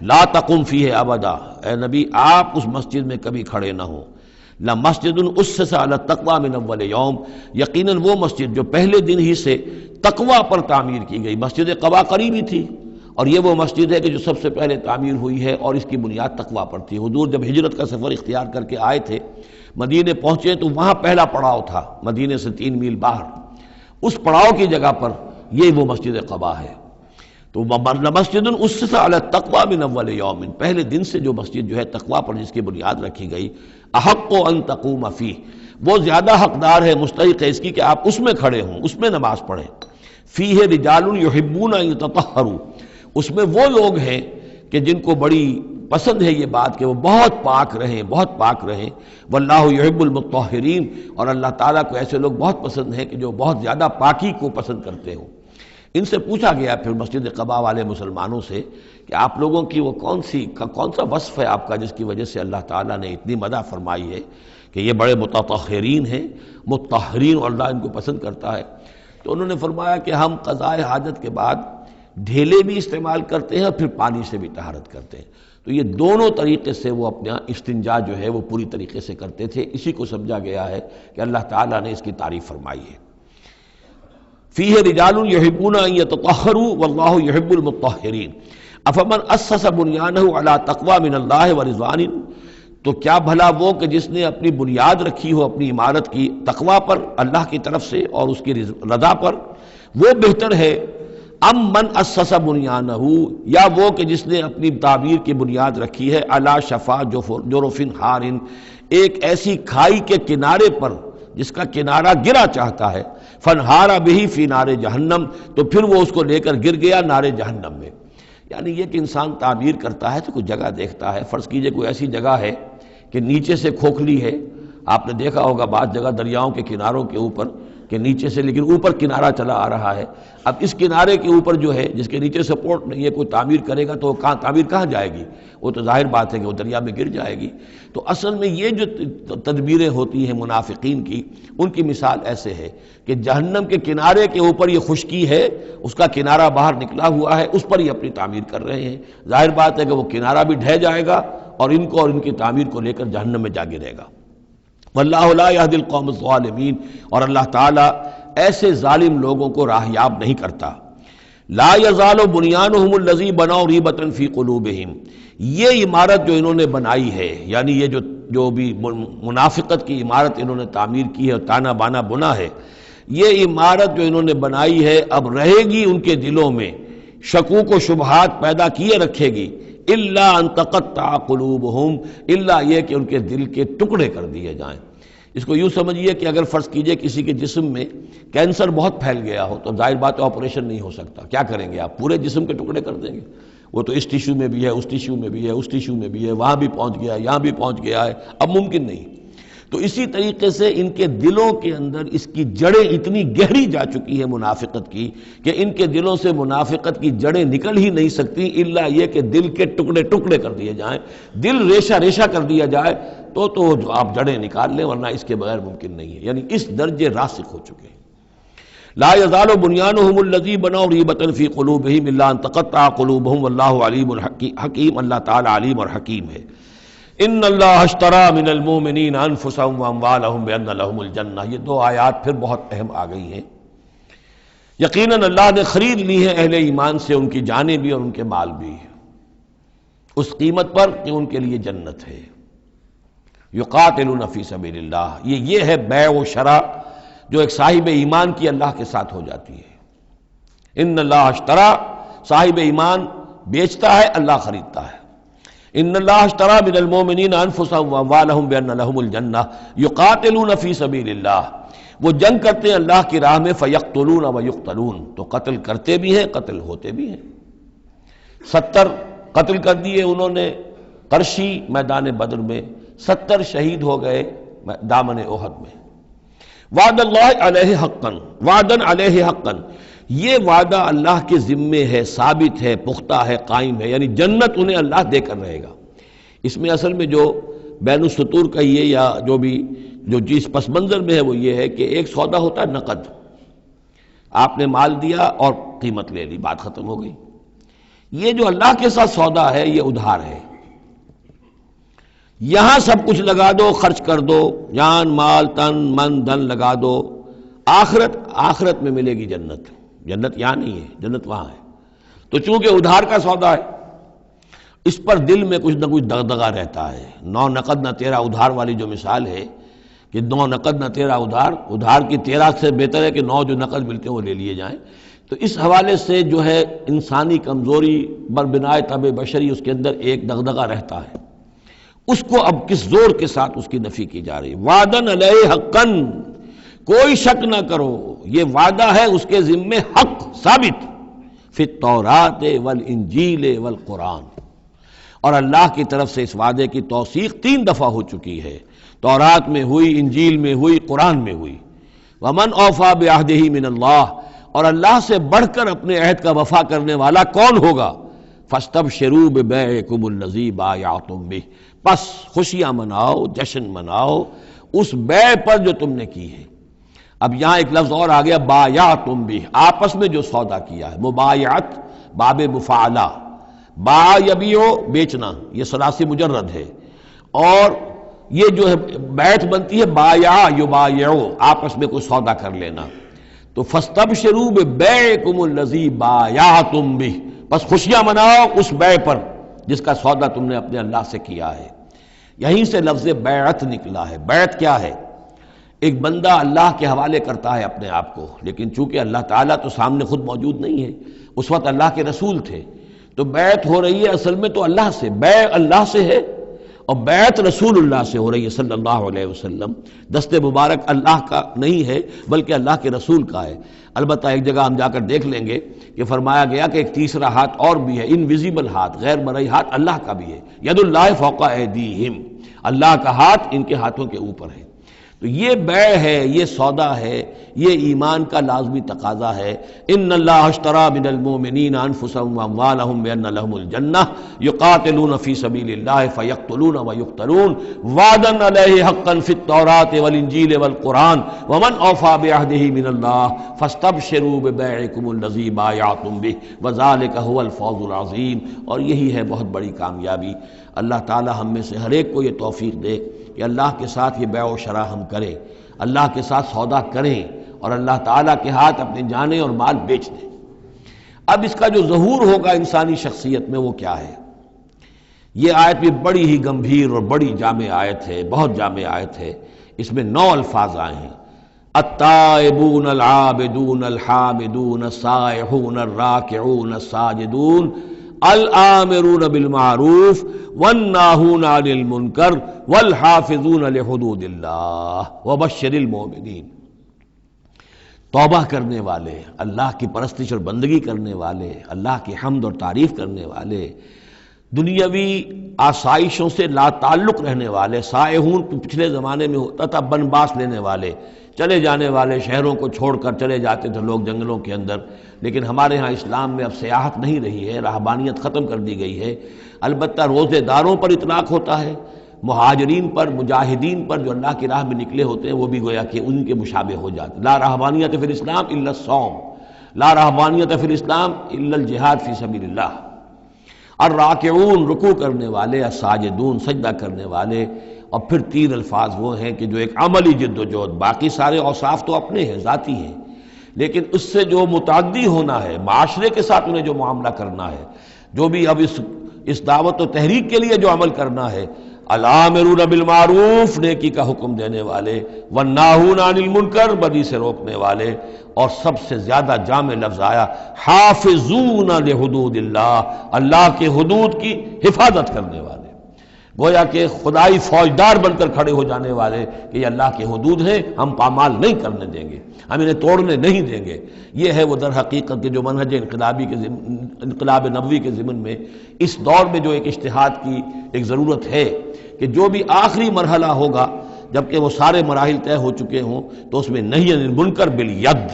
لا تقم فیہ ابدا، اے نبی آپ اس مسجد میں کبھی کھڑے نہ ہو۔ لمسجد اسس علی التقوی من اول یوم، یقیناً وہ مسجد جو پہلے دن ہی سے تقوی پر تعمیر کی گئی، مسجد قباء قریب ہی تھی، اور یہ وہ مسجد ہے کہ جو سب سے پہلے تعمیر ہوئی ہے اور اس کی بنیاد تقوی پر تھی۔ حضور جب ہجرت کا سفر اختیار کر کے آئے تھے، مدینے پہنچے تو وہاں پہلا پڑاؤ تھا، مدینے سے 3 میل باہر، اس پڑاؤ کی جگہ پر یہ وہ مسجد قباء ہے۔ تو مسجد اسس علی التقوی من اول یوم، پہلے دن سے جو مسجد جو ہے تقوی پر جس کی بنیاد رکھی گئی، احق ان تقوم فیہ، وہ زیادہ حقدار ہے، مستحق ہے اس کی کہ آپ اس میں کھڑے ہوں، اس میں نماز پڑھیں۔ فیہ رجال یحبون ان یتطہروا، اس میں وہ لوگ ہیں کہ جن کو بڑی پسند ہے یہ بات کہ وہ بہت پاک رہیں، بہت پاک رہیں۔ واللہ یحب المطہرین، اور اللہ تعالیٰ کو ایسے لوگ بہت پسند ہیں کہ جو بہت زیادہ پاکی کو پسند کرتے ہوں۔ ان سے پوچھا گیا پھر مسجد قباء والے مسلمانوں سے کہ آپ لوگوں کی وہ کون سا وصف ہے آپ کا جس کی وجہ سے اللہ تعالیٰ نے اتنی مدح فرمائی ہے کہ یہ بڑے متطہرین ہیں، مطہرین، اور اللہ ان کو پسند کرتا ہے؟ تو انہوں نے فرمایا کہ ہم قضاء حاجت کے بعد ڈھیلے بھی استعمال کرتے ہیں اور پھر پانی سے بھی طہارت کرتے ہیں۔ تو یہ دونوں طریقے سے وہ اپنا استنجا جو ہے وہ پوری طریقے سے کرتے تھے، اسی کو سمجھا گیا ہے کہ اللہ تعالیٰ نے اس کی تعریف فرمائی ہے۔ فیہ رجال یحبون ان یتطہروا واللہ یحب المطہرین، افمن اسس بنیانہ علی تقوی من اللہ ورضوان، تو کیا بھلا وہ کہ جس نے اپنی بنیاد رکھی ہو اپنی عمارت کی تقوی پر اللہ کی طرف سے اور اس کی رضا پر، وہ بہتر ہے ام من اسس بنیانہ، یا وہ کہ جس نے اپنی تعبیر کی بنیاد رکھی ہے علی شفا جرف ہار، ایک ایسی کھائی کے کنارے پر جس کا کنارہ گرا چاہتا ہے، فنہارا بہ فی نار جہنم، تو پھر وہ اس کو لے کر گر گیا نار جہنم میں۔ یعنی یہ کہ انسان تعبیر کرتا ہے تو کوئی جگہ دیکھتا ہے، فرض کیجئے کوئی ایسی جگہ ہے کہ نیچے سے کھوکھلی ہے، آپ نے دیکھا ہوگا بعض جگہ دریاؤں کے کناروں کے اوپر کہ نیچے سے لیکن اوپر کنارہ چلا آ رہا ہے، اب اس کنارے کے اوپر جو ہے جس کے نیچے سپورٹ نہیں ہے، کوئی تعمیر کرے گا تو تعمیر کہاں جائے گی؟ وہ تو ظاہر بات ہے کہ وہ دریا میں گر جائے گی۔ تو اصل میں یہ جو تدبیریں ہوتی ہیں منافقین کی، ان کی مثال ایسے ہے کہ جہنم کے کنارے کے اوپر یہ خشکی ہے، اس کا کنارہ باہر نکلا ہوا ہے، اس پر ہی اپنی تعمیر کر رہے ہیں، ظاہر بات ہے کہ وہ کنارہ بھی ڈھہ جائے گا اور ان کو اور ان کی تعمیر کو لے کر جہنم میں جا گرے گا۔ واللہ لا یہدی القوم الظالمین، اور اللہ تعالیٰ ایسے ظالم لوگوں کو راہیاب نہیں کرتا۔ لا یزال بنیانہم الذی بنوا ریبۃ فی قلوبہم، یہ عمارت جو انہوں نے بنائی ہے، یعنی یہ جو بھی منافقت کی عمارت انہوں نے تعمیر کی ہے اور تانا بانا بنا ہے، یہ عمارت جو انہوں نے بنائی ہے اب رہے گی ان کے دلوں میں، شکوک و شبہات پیدا کیے رکھے گی، الا ان تقطع قلوبہم، الا یہ کہ ان کے دل کے ٹکڑے کر دیے جائیں۔ اس کو یوں سمجھیے کہ اگر فرض کیجئے کسی کے جسم میں کینسر بہت پھیل گیا ہو تو ظاہر بات ہے آپریشن نہیں ہو سکتا، کیا کریں گے آپ؟ پورے جسم کے ٹکڑے کر دیں گے؟ وہ تو اس ٹیشو میں بھی ہے، اس ٹیشو میں بھی ہے، اس ٹیشو میں بھی ہے، وہاں بھی پہنچ گیا ہے، یہاں بھی پہنچ گیا ہے، اب ممکن نہیں۔ تو اسی طریقے سے ان کے دلوں کے اندر اس کی جڑیں اتنی گہری جا چکی ہیں منافقت کی کہ ان کے دلوں سے منافقت کی جڑیں نکل ہی نہیں سکتی الا یہ کہ دل کے ٹکڑے ٹکڑے کر دیے جائیں، دل ریشہ ریشہ کر دیا جائے تو آپ جڑیں نکال لیں، ورنہ اس کے بغیر ممکن نہیں ہے، یعنی اس درجے راسخ ہو چکے ہیں۔ لا يزال بنيانهم الذي بنوا ريبة في قلوبهم الا ان تقطع قلوبهم والله عليم حكيم، اللہ تعالی علیم اور حکیم ہے۔ ان اللہ اشترى من المؤمنین انفسهم واموالهم بان لهم الجنہ، یہ دو آیات پھر بہت اہم آ گئی ہیں۔ یقیناً اللہ نے خرید لی ہے اہل ایمان سے ان کی جانیں بھی اور ان کے مال بھی، اس قیمت پر کہ ان کے لیے جنت ہے۔ یقاتلون فی سبیل اللہ، یہ ہے بیع و شراء جو ایک صاحب ایمان کی اللہ کے ساتھ ہو جاتی ہے۔ ان اللہ اشترا، صاحب ایمان بیچتا ہے، اللہ خریدتا ہے۔ ان اللہ اشترا من المؤمنین انفسهم واموالهم بان لهم الجنہ یقاتلون فی سبیل اللہ، وہ جنگ کرتے ہیں اللہ کی راہ میں، فیقتلون ویقتلون، تو قتل کرتے بھی ہیں قتل ہوتے بھی ہیں۔ 70 قتل کر دیے انہوں نے قرشی میدان بدر میں، 70 شہید ہو گئے دامن احد میں۔ وعد اللہ علیہ حقا، وعدن علیہ حقا، یہ وعدہ اللہ کے ذمے ہے، ثابت ہے، پختہ ہے، قائم ہے، یعنی جنت انہیں اللہ دے کر رہے گا۔ اس میں اصل میں جو بین السطور کا یہ یا جو چیز پس منظر میں ہے وہ یہ ہے کہ ایک سودا ہوتا ہے نقد، آپ نے مال دیا اور قیمت لے لی، بات ختم ہو گئی۔ یہ جو اللہ کے ساتھ سودا ہے یہ ادھار ہے، یہاں سب کچھ لگا دو، خرچ کر دو، جان مال تن من دھن لگا دو، آخرت میں ملے گی جنت۔ جنت یہاں نہیں ہے، جنت وہاں ہے۔ تو چونکہ ادھار کا سودا ہے، اس پر دل میں کچھ نہ کچھ دغدغہ رہتا ہے۔ نو نقد نہ تیرا ادھار والی جو مثال ہے کہ 9 نقد نہ تیرا ادھار، ادھار کی 13 سے بہتر ہے کہ 9 جو نقد ملتے ہیں وہ لے لیے جائیں۔ تو اس حوالے سے جو ہے انسانی کمزوری بر بنائے طبع بشری اس کے اندر ایک دغدغہ رہتا ہے، اس کو اب کس زور کے ساتھ اس کی نفی کی جا رہی ہے۔ وعدن علیہ حقاً، کوئی شک نہ کرو یہ وعدہ ہے اس کے ذمے حق ثابت، فی التوراۃ والانجیل والقرآن، اور اللہ کی طرف سے اس وعدے کی توثیق 3 دفعہ ہو چکی ہے، تورات میں ہوئی، انجیل میں ہوئی، قرآن میں ہوئی۔ ومن اوفی بعہدہ من اللہ، اور اللہ سے بڑھ کر اپنے عہد کا وفا کرنے والا کون ہوگا؟ فاستبشروا ببیعکم الذی بایعتم بہ، پس خوشیاں مناؤ، جشن مناؤ اس بیع پر جو تم نے کی ہے۔ اب یہاں ایک لفظ اور آ گیا، بایعتم بہ، آپس میں جو سودا کیا ہے، مبایعت باب مفاعلہ، با یبیع بیچنا، یہ ثلاثی مجرد ہے، اور یہ جو ہے بیعت بنتی ہے بایع یبایع، آپس میں کوئی سودا کر لینا۔ تو فاستبشروا ببیعکم الذی بایعتم بہ، بس خوشیاں مناؤ اس بیع پر جس کا سودا تم نے اپنے اللہ سے کیا ہے۔ یہیں سے لفظ بیعت نکلا ہے۔ بیعت کیا ہے؟ ایک بندہ اللہ کے حوالے کرتا ہے اپنے آپ کو، لیکن چونکہ اللہ تعالیٰ تو سامنے خود موجود نہیں ہے، اس وقت اللہ کے رسول تھے، تو بیعت ہو رہی ہے اصل میں تو اللہ سے، بیع اللہ سے ہے اور بیعت رسول اللہ سے ہو رہی ہے صلی اللہ علیہ وسلم۔ دست مبارک اللہ کا نہیں ہے بلکہ اللہ کے رسول کا ہے۔ البتہ ایک جگہ ہم جا کر دیکھ لیں گے کہ فرمایا گیا کہ ایک تیسرا ہاتھ اور بھی ہے، انویزیبل ہاتھ، غیر مرئی ہاتھ اللہ کا بھی ہے، ید اللہ فوق ایدیہم، اللہ کا ہاتھ ان کے ہاتھوں کے اوپر ہے۔ تو یہ بیع ہے، یہ سودا ہے، یہ ایمان کا لازمی تقاضا ہے۔ ان اللہ اشترى من المؤمنین انفسهم واموالهم بان لهم الجنہ یقاتلون فی سبیل اللہ فیقتلون ویقتلون وعدا علیہ حقا فی التوراۃ والانجیل والقرآن ومن اوفی بعہدہ من اللہ فاستبشروا ببیعکم الذی بایعتم بہ وذلک هو الفوز العظیم۔ اور یہی ہے بہت بڑی کامیابی۔ اللہ تعالی ہم میں سے ہر ایک کو یہ توفیق دے کہ اللہ کے ساتھ یہ بیع و شراء ہم کریں، اللہ کے ساتھ سودا کریں اور اللہ تعالیٰ کے ہاتھ اپنے جانیں اور مال بیچ دیں۔ اب اس کا جو ظہور ہوگا انسانی شخصیت میں وہ کیا ہے؟ یہ آیت بھی بڑی ہی گمبھیر اور بڑی جامع آیت ہے، بہت جامع آیت ہے۔ اس میں 9 الفاظ آئے ہیں، التائبون العابدون الحامدون السائحون الراکعون الساجدون الآمرون بالمعروف والناہون عن المنکر والحافظون لحدود اللہ وبشر المؤمنین۔ توبہ کرنے والے، اللہ کی پرستش اور بندگی کرنے والے، اللہ کی حمد اور تعریف کرنے والے، دنیاوی آسائشوں سے لا تعلق رہنے والے سائحون، پچھلے زمانے میں ہوتا تھا بنباس لینے والے، چلے جانے والے، شہروں کو چھوڑ کر چلے جاتے تھے لوگ جنگلوں کے اندر، لیکن ہمارے ہاں اسلام میں اب سیاحت نہیں رہی ہے، رہبانیت ختم کر دی گئی ہے۔ البتہ روزے داروں پر اطلاق ہوتا ہے، مہاجرین پر، مجاہدین پر جو اللہ کی راہ میں نکلے ہوتے ہیں وہ بھی گویا کہ ان کے مشابہ ہو جاتے۔ لا رہبانیت فی الاسلام الا الصوم، لا رہبانیت فی الاسلام الا الجہاد فی سبیل اللہ۔ الراکعون، رکوع کرنے والے، الساجدون، سجدہ کرنے والے، اور پھر تین الفاظ وہ ہیں کہ جو ایک عملی جد و جہد، باقی سارے اوصاف تو اپنے ہیں، ذاتی ہیں، لیکن اس سے جو متعدی ہونا ہے، معاشرے کے ساتھ انہیں جو معاملہ کرنا ہے، جو بھی اب اس دعوت و تحریک کے لیے جو عمل کرنا ہے، الامرون بالمعروف، نیکی کا حکم دینے والے، والناہون عن المنکر، بدی سے روکنے والے، اور سب سے زیادہ جامع لفظ آیا حافظون لحدود اللہ، اللہ کے حدود کی حفاظت کرنے والے، گویا کہ خدائی فوجدار بن کر کھڑے ہو جانے والے کہ یہ اللہ کے حدود ہیں، ہم پامال نہیں کرنے دیں گے، ہم انہیں توڑنے نہیں دیں گے۔ یہ ہے وہ در حقیقت کے جو منہج انقلاب نبوی کے ضمن میں اس دور میں جو ایک اجتہاد کی ایک ضرورت ہے کہ جو بھی آخری مرحلہ ہوگا جبکہ وہ سارے مراحل طے ہو چکے ہوں تو اس میں نہی عن المنکر بالید،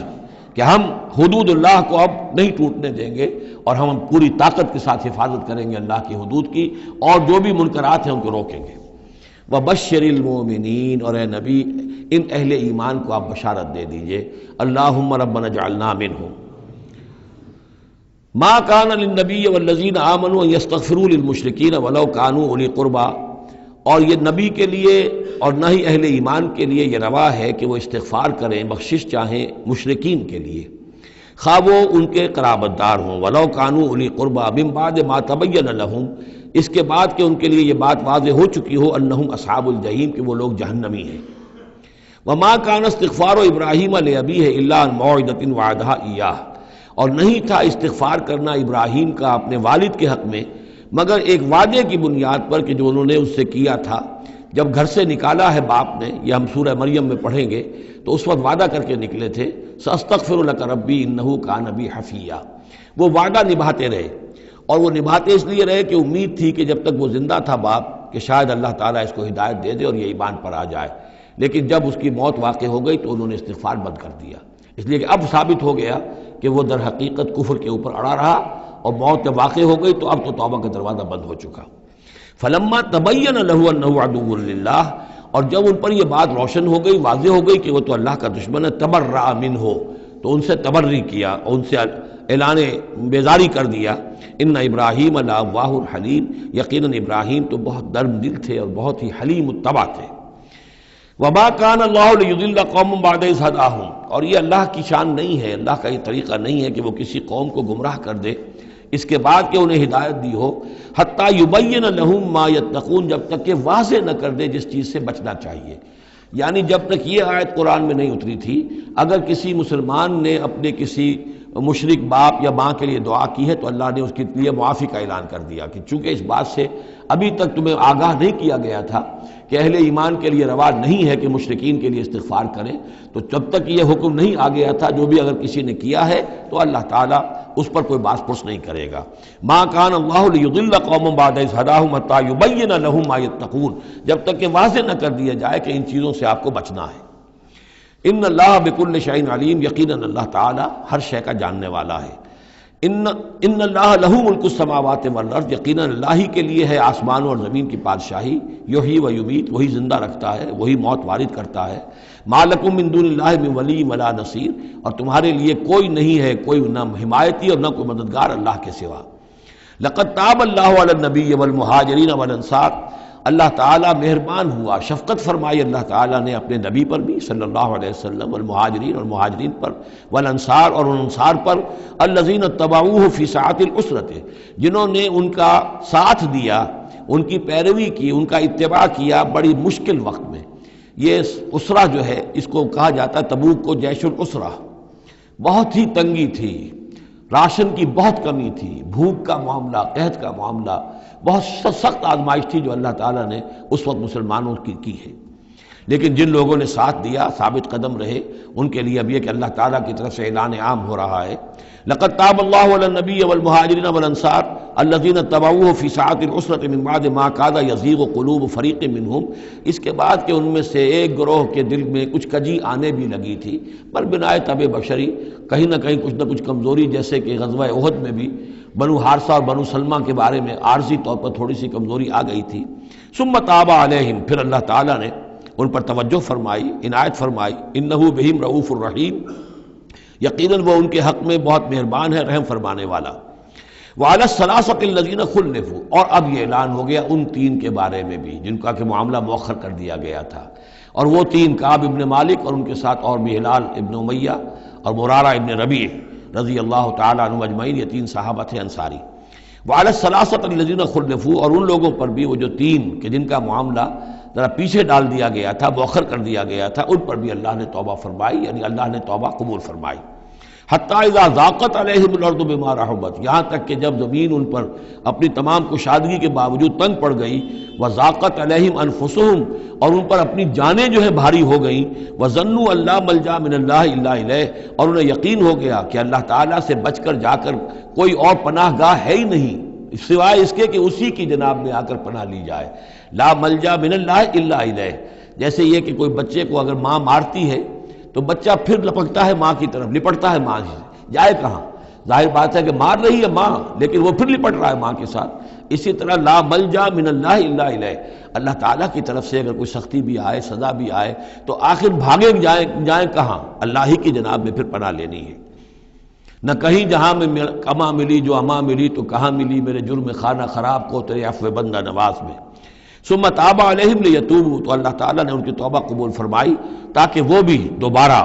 کہ ہم حدود اللہ کو اب نہیں ٹوٹنے دیں گے اور ہم پوری طاقت کے ساتھ حفاظت کریں گے اللہ کی حدود کی، اور جو بھی منکرات ہیں ان کو روکیں گے۔ وَبَشِّرِ الْمُؤْمِنِينَ، اور اے نبی ان اہل ایمان کو آپ بشارت دے دیجئے، اللہم ربنا اجعلنا منہم۔ ما کان للنبی والذین آمنوا ان یستغفروا للمشرکین ولو کانوا اولی قربی، اور یہ نبی کے لیے اور نہ ہی اہل ایمان کے لیے یہ روا ہے کہ وہ استغفار کریں، بخشش چاہیں مشرکین کے لیے، خواہ وہ ان کے قرابت دار ہوں، ولو کانوا اولی قربی من بعد ما تبین لہم، اس کے بعد کہ ان کے لیے یہ بات واضح ہو چکی ہو انہم اصحاب الجحیم، کہ وہ لوگ جہنمی ہیں۔ وما کان استغفار ابراہیم لابیہ الا عن موعدۃ وعدہا ایاہ، اور نہیں تھا استغفار کرنا ابراہیم کا اپنے والد کے حق میں مگر ایک وعدے کی بنیاد پر کہ جو انہوں نے اس سے کیا تھا جب گھر سے نکالا ہے باپ نے، یہ ہم سورہ مریم میں پڑھیں گے، تو اس وقت وعدہ کر کے نکلے تھے ساستغفر لک ربی انہ کان بی حفیہ، وہ وعدہ نبھاتے رہے، اور وہ نبھاتے اس لیے رہے کہ امید تھی کہ جب تک وہ زندہ تھا باپ کہ شاید اللہ تعالیٰ اس کو ہدایت دے دے اور یہ ایمان پر آ جائے، لیکن جب اس کی موت واقع ہو گئی تو انہوں نے استغفار بند کر دیا، اس لیے کہ اب ثابت ہو گیا کہ وہ در حقیقت کفر کے اوپر اڑا رہا، اور موت جب واقع ہو گئی تو اب تو توبہ کا دروازہ بند ہو چکا۔ فلما تبین لہ انہ عدو للہ، اور جب ان پر یہ بات روشن ہو گئی، واضح ہو گئی کہ وہ تو اللہ کا دشمن ہے، تبرأ منہ، تو ان سے تبری کیا، ان سے اعلان بیزاری کر دیا۔ ان ابراہیم لأواہ حلیم، یقیناً ابراہیم تو بہت نرم دل تھے اور بہت ہی حلیم الطبع تھے۔ وما کان اللہ لیضل قوما بعد اذ ھداھم، اور یہ اللہ کی شان نہیں ہے، اللہ کا یہ طریقہ نہیں ہے کہ وہ کسی قوم کو گمراہ کر دے اس کے بعد کہ انہیں ہدایت دی ہو، حتی یبین لہم ما یتقون، جب تک کہ واضح نہ کر دے جس چیز سے بچنا چاہیے۔ یعنی جب تک یہ آیت قرآن میں نہیں اتری تھی، اگر کسی مسلمان نے اپنے کسی مشرک باپ یا ماں کے لیے دعا کی ہے تو اللہ نے اس کے لیے معافی کا اعلان کر دیا کہ چونکہ اس بات سے ابھی تک تمہیں آگاہ نہیں کیا گیا تھا کہ اہل ایمان کے لیے روا نہیں ہے کہ مشرکین کے لیے استغفار کریں، تو جب تک یہ حکم نہیں آ گیا تھا جو بھی اگر کسی نے کیا ہے تو اللہ تعالیٰ اس پر کوئی باس پرس نہیں کرے گا۔ ما کان اللہ لیضل قوما بعد اذ ھداھم حتی یبین لہم ما یتقون، جب تک کہ واضح نہ کر دیا جائے کہ ان چیزوں سے آپ کو بچنا ہے۔ ان اللہ بکل شیء علیم، یقیناً اللہ تعالیٰ ہر شے کا جاننے والا ہے۔ ان اللہ لہ ملک السماوات والارض، یقیناً اللہ ہی کے لیے ہے آسمانوں اور زمین کی بادشاہی، یحیی و یمیت، وہی زندہ رکھتا ہے، وہی موت وارد کرتا ہے۔ ما لکم من دون اللہ من ولی ولا نصیر، اور تمہارے لیے کوئی نہیں ہے، کوئی نہ حمایتی اور نہ کوئی مددگار اللہ کے سوا۔ لقد تاب اللہ علی النبی والمہاجرین والانصار، اللہ تعالیٰ مہربان ہوا، شفقت فرمائی اللہ تعالیٰ نے اپنے نبی پر بھی صلی اللہ علیہ وسلم، والمہاجرین اور مہاجرین پر، والانصار اور ان انصار پر، الذین اتبعوہ فی ساعۃ العسرۃ، جنہوں نے ان کا ساتھ دیا، ان کی پیروی کی، ان کا اتباع کیا بڑی مشکل وقت میں۔ یہ اسرہ جو ہے اس کو کہا جاتا ہے تبوک کو جیش الاسرہ، بہت ہی تنگی تھی، راشن کی بہت کمی تھی، بھوک کا معاملہ، قحط کا معاملہ، بہت سخت آزمائش تھی جو اللہ تعالیٰ نے اس وقت مسلمانوں کی ہے، لیکن جن لوگوں نے ساتھ دیا، ثابت قدم رہے، ان کے لیے اب یہ کہ اللہ تعالیٰ کی طرف سے اعلان عام ہو رہا ہے۔ لقد تاب اللہ علی النبی والمہاجرین والانصار الذین اتبعوہ فی ساعۃ العسرۃ من بعد ما کاد یزیغ قلوب فریق منہم، اس کے بعد کہ ان میں سے ایک گروہ کے دل میں کچھ کجی آنے بھی لگی تھی، پر بنائے طبع بشری کہیں نہ کہیں کچھ نہ کچھ کمزوری، جیسے کہ غزوہ احد میں بھی بنو حارثہ اور بنو سلمہ کے بارے میں عارضی طور پر تھوڑی سی کمزوری آ گئی تھی۔ ثم تاب علیہم، پھر اللہ تعالیٰ نے ان پر توجہ فرمائی، عنایت فرمائی، انہ بہم رؤوف الرحیم، یقیناً وہ ان کے حق میں بہت مہربان ہے، رحم فرمانے والا۔ وعلی الثلاثۃ الذین خلفوا، اور اب یہ اعلان ہو گیا ان تین کے بارے میں بھی جن کا کہ معاملہ مؤخر کر دیا گیا تھا، اور وہ تین کعب ابن مالک اور ان کے ساتھ اور بھی ہلال ابن امیہ اور مرارہ ابن ربیع رضی اللہ تعالیٰ عنہ اجمعین، یہ تین صحابہ تھے انصاری۔ وعلی الثلاثۃ الذین خلفوا، اور ان لوگوں پر بھی وہ جو تین کہ جن کا معاملہ ذرا پیچھے ڈال دیا گیا تھا، مؤخر کر دیا گیا تھا، ان پر بھی اللہ نے توبہ فرمائی، یعنی اللہ نے توبہ قبول فرمائی۔ حتیٰ اذا ضاقت علیہم الارض بما رحبت، یہاں تک کہ جب زمین ان پر اپنی تمام کشادگی کے باوجود تنگ پڑ گئی، وضاقت علیہم انفسہم، اور ان پر اپنی جانیں جو ہے بھاری ہو گئیں، وظنوا ان لا ملجا من اللہ الا الیہ، اور انہیں یقین ہو گیا کہ اللہ تعالیٰ سے بچ کر جا کر کوئی اور پناہ گاہ ہے ہی نہیں سوائے اس کے کہ اسی کی جناب میں آ کر پناہ لی جائے۔ لا ملجا من اللہ الا الیہ، جیسے یہ کہ کوئی بچے کو اگر ماں مارتی ہے تو بچہ پھر لپکتا ہے ماں کی طرف، لپٹتا ہے ماں سے، جائے کہاں؟ ظاہر بات ہے کہ مار رہی ہے ماں، لیکن وہ پھر لپٹ رہا ہے ماں کے ساتھ۔ اسی طرح لا ملجا من اللہ الا الیہ، اللہ تعالیٰ کی طرف سے اگر کوئی سختی بھی آئے، سزا بھی آئے، تو آخر بھاگے جائیں کہاں؟ اللہ ہی کی جناب میں پھر پناہ لینی ہے۔ نہ کہیں جہاں میں کما ملی جو اما ملی، تو کہاں ملی میرے جرم خانہ خراب کو تیرے عفو بندہ نواز میں۔ ثم تاب علیہم لیتوبوا، تو اللہ تعالیٰ نے ان کی توبہ قبول فرمائی تاکہ وہ بھی دوبارہ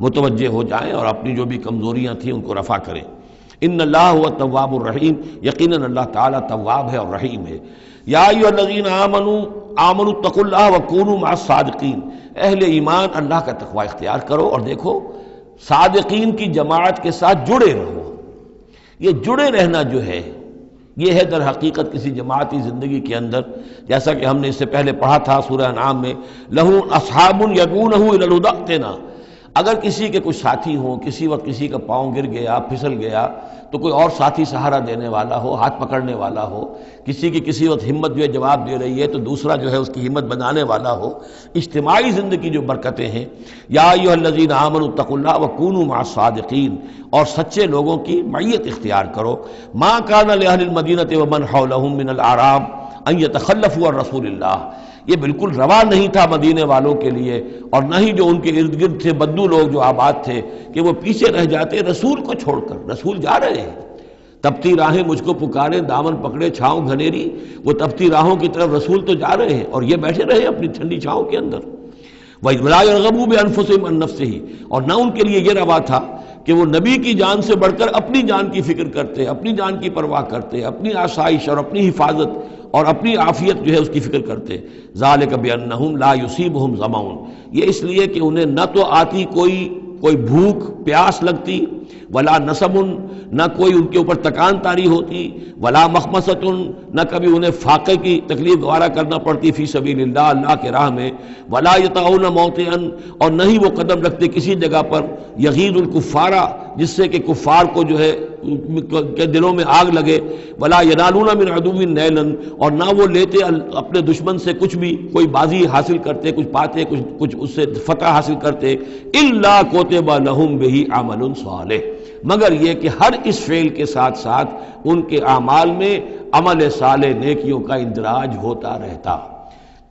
متوجہ ہو جائیں اور اپنی جو بھی کمزوریاں تھیں ان کو رفع کریں۔ ان اللہ هو التواب الرحیم، یقیناً اللہ تعالیٰ تواب ہے اور رحیم ہے۔ یا ایھا الذین آمنوا اتقوا اللہ وکونوا مع الصادقین، اہل ایمان اللہ کا تقوی اختیار کرو اور دیکھو صادقین کی جماعت کے ساتھ جڑے رہو۔ یہ جڑے رہنا جو ہے یہ ہے در حقیقت کسی جماعتی زندگی کے اندر، جیسا کہ ہم نے اس سے پہلے پڑھا تھا سورہ انعام میں، لَهُ أَصْحَابٌ يَدْعُونَهُ إِلَى الْهُدَى ائْتِنَا، اگر کسی کے کچھ ساتھی ہوں، کسی وقت کسی کا پاؤں گر گیا، پھسل گیا، تو کوئی اور ساتھی سہارا دینے والا ہو، ہاتھ پکڑنے والا ہو، کسی کی کسی وقت ہمت جو ہے جواب دے رہی ہے تو دوسرا جو ہے اس کی ہمت بنانے والا ہو، اجتماعی زندگی جو برکتیں ہیں۔ یا ایھا الذین آمنوا اتقوا اللہ وکونوا مع الصادقین، اور سچے لوگوں کی معیت اختیار کرو۔ ما کان لأہل المدینۃ ومن حولہم من الاعراب ان یتخلفوا عن رسول اللہ، یہ بالکل روا نہیں تھا مدینے والوں کے لیے، اور نہ ہی جو ان کے ارد گرد تھے بدو لوگ جو آباد تھے، کہ وہ پیچھے رہ جاتے رسول کو چھوڑ کر۔ رسول جا رہے ہیں، تپتی راہیں مجھ کو پکارے، دامن پکڑے چھاؤں گھنیری، وہ تپتی راہوں کی طرف رسول تو جا رہے ہیں اور یہ بیٹھے رہے اپنی ٹھنڈی چھاؤں کے اندر۔ وَلَا يَرْغَبُوا بِأَنفُسِهِمْ عَن نَفْسِهِ، اور نہ ان کے لیے یہ روا تھا کہ وہ نبی کی جان سے بڑھ کر اپنی جان کی فکر کرتے، اپنی جان کی پرواہ کرتے، اپنی آسائش اور اپنی حفاظت اور اپنی عافیت جو ہے اس کی فکر کرتے۔ ذَلِكَ بِأَنَّهُمْ لَا يُصِيبُهُمْ ظَمَأٌ، یہ اس لیے کہ انہیں نہ تو آتی کوئی بھوک پیاس لگتی، ولا نصب، نہ کوئی ان کے اوپر تکان طاری ہوتی، ولا مخمصۃ، نہ کبھی انہیں فاقے کی تکلیف گوارا کرنا پڑتی فی سبیل اللہ، اللہ کے راہ میں، ولا یطعون موطئا، اور نہ ہی وہ قدم رکھتے کسی جگہ پر یغیظ الکفارہ، جس سے کہ کفار کو جو ہے کے دلوں میں آگ لگے، ولا ینالون من عدو نیلا، اور نہ وہ لیتے اپنے دشمن سے کچھ بھی، کوئی بازی حاصل کرتے، کچھ پاتے، کچھ اس سے فتح حاصل کرتے، الا کتب لہم بہ عمل صالح، مگر یہ کہ ہر اس فعل کے ساتھ ساتھ ان کے اعمال میں عمل صالح نیکیوں کا اندراج ہوتا رہتا۔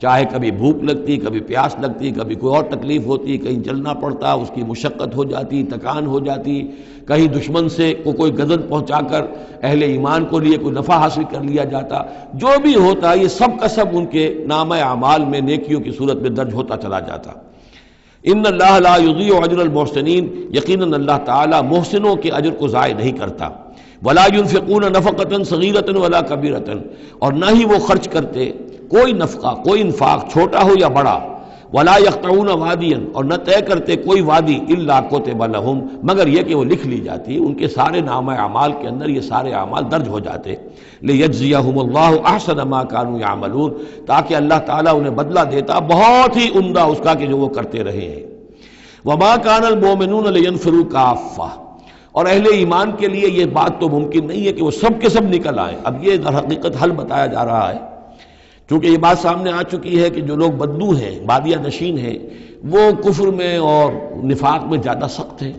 چاہے کبھی بھوک لگتی، کبھی پیاس لگتی، کبھی کوئی اور تکلیف ہوتی، کہیں چلنا پڑتا، اس کی مشقت ہو جاتی، تکان ہو جاتی، کہیں دشمن سے کوئی غضب پہنچا کر اہل ایمان کو لیے کوئی نفع حاصل کر لیا جاتا، جو بھی ہوتا یہ سب کا سب ان کے نامہ اعمال میں نیکیوں کی صورت میں درج ہوتا چلا جاتا۔ ان اللہ لا یضیع اجر المحسنین، یقیناً اللہ تعالیٰ محسنوں کے اجر کو ضائع نہیں کرتا۔ ولا ينفقون نفقة صغیرة ولا کبیرة، اور نہ ہی وہ خرچ کرتے کوئی نفقہ، کوئی انفاق چھوٹا ہو یا بڑا، ولا يقطعون وادیا، اور نہ طے کرتے کوئی وادی، الا کتب لہم، مگر یہ کہ وہ لکھ لی جاتی، ان کے سارے نامہ اعمال کے اندر یہ سارے اعمال درج ہو جاتے۔ لیجزیہم اللہ احسن ما كانوا يعملون، تاکہ اللہ تعالیٰ انہیں بدلہ دیتا بہت ہی عمدہ اس کا کہ جو وہ کرتے رہے ہیں۔ وما كان المؤمنون لينفروا كافة، اور اہل ایمان کے لیے یہ بات تو ممکن نہیں ہے کہ وہ سب کے سب نکل آئیں۔ اب یہ در حقیقت حل بتایا جا رہا ہے، چونکہ یہ بات سامنے آ چکی ہے کہ جو لوگ بدو ہیں، بادیہ نشین ہیں، وہ کفر میں اور نفاق میں زیادہ سخت ہیں،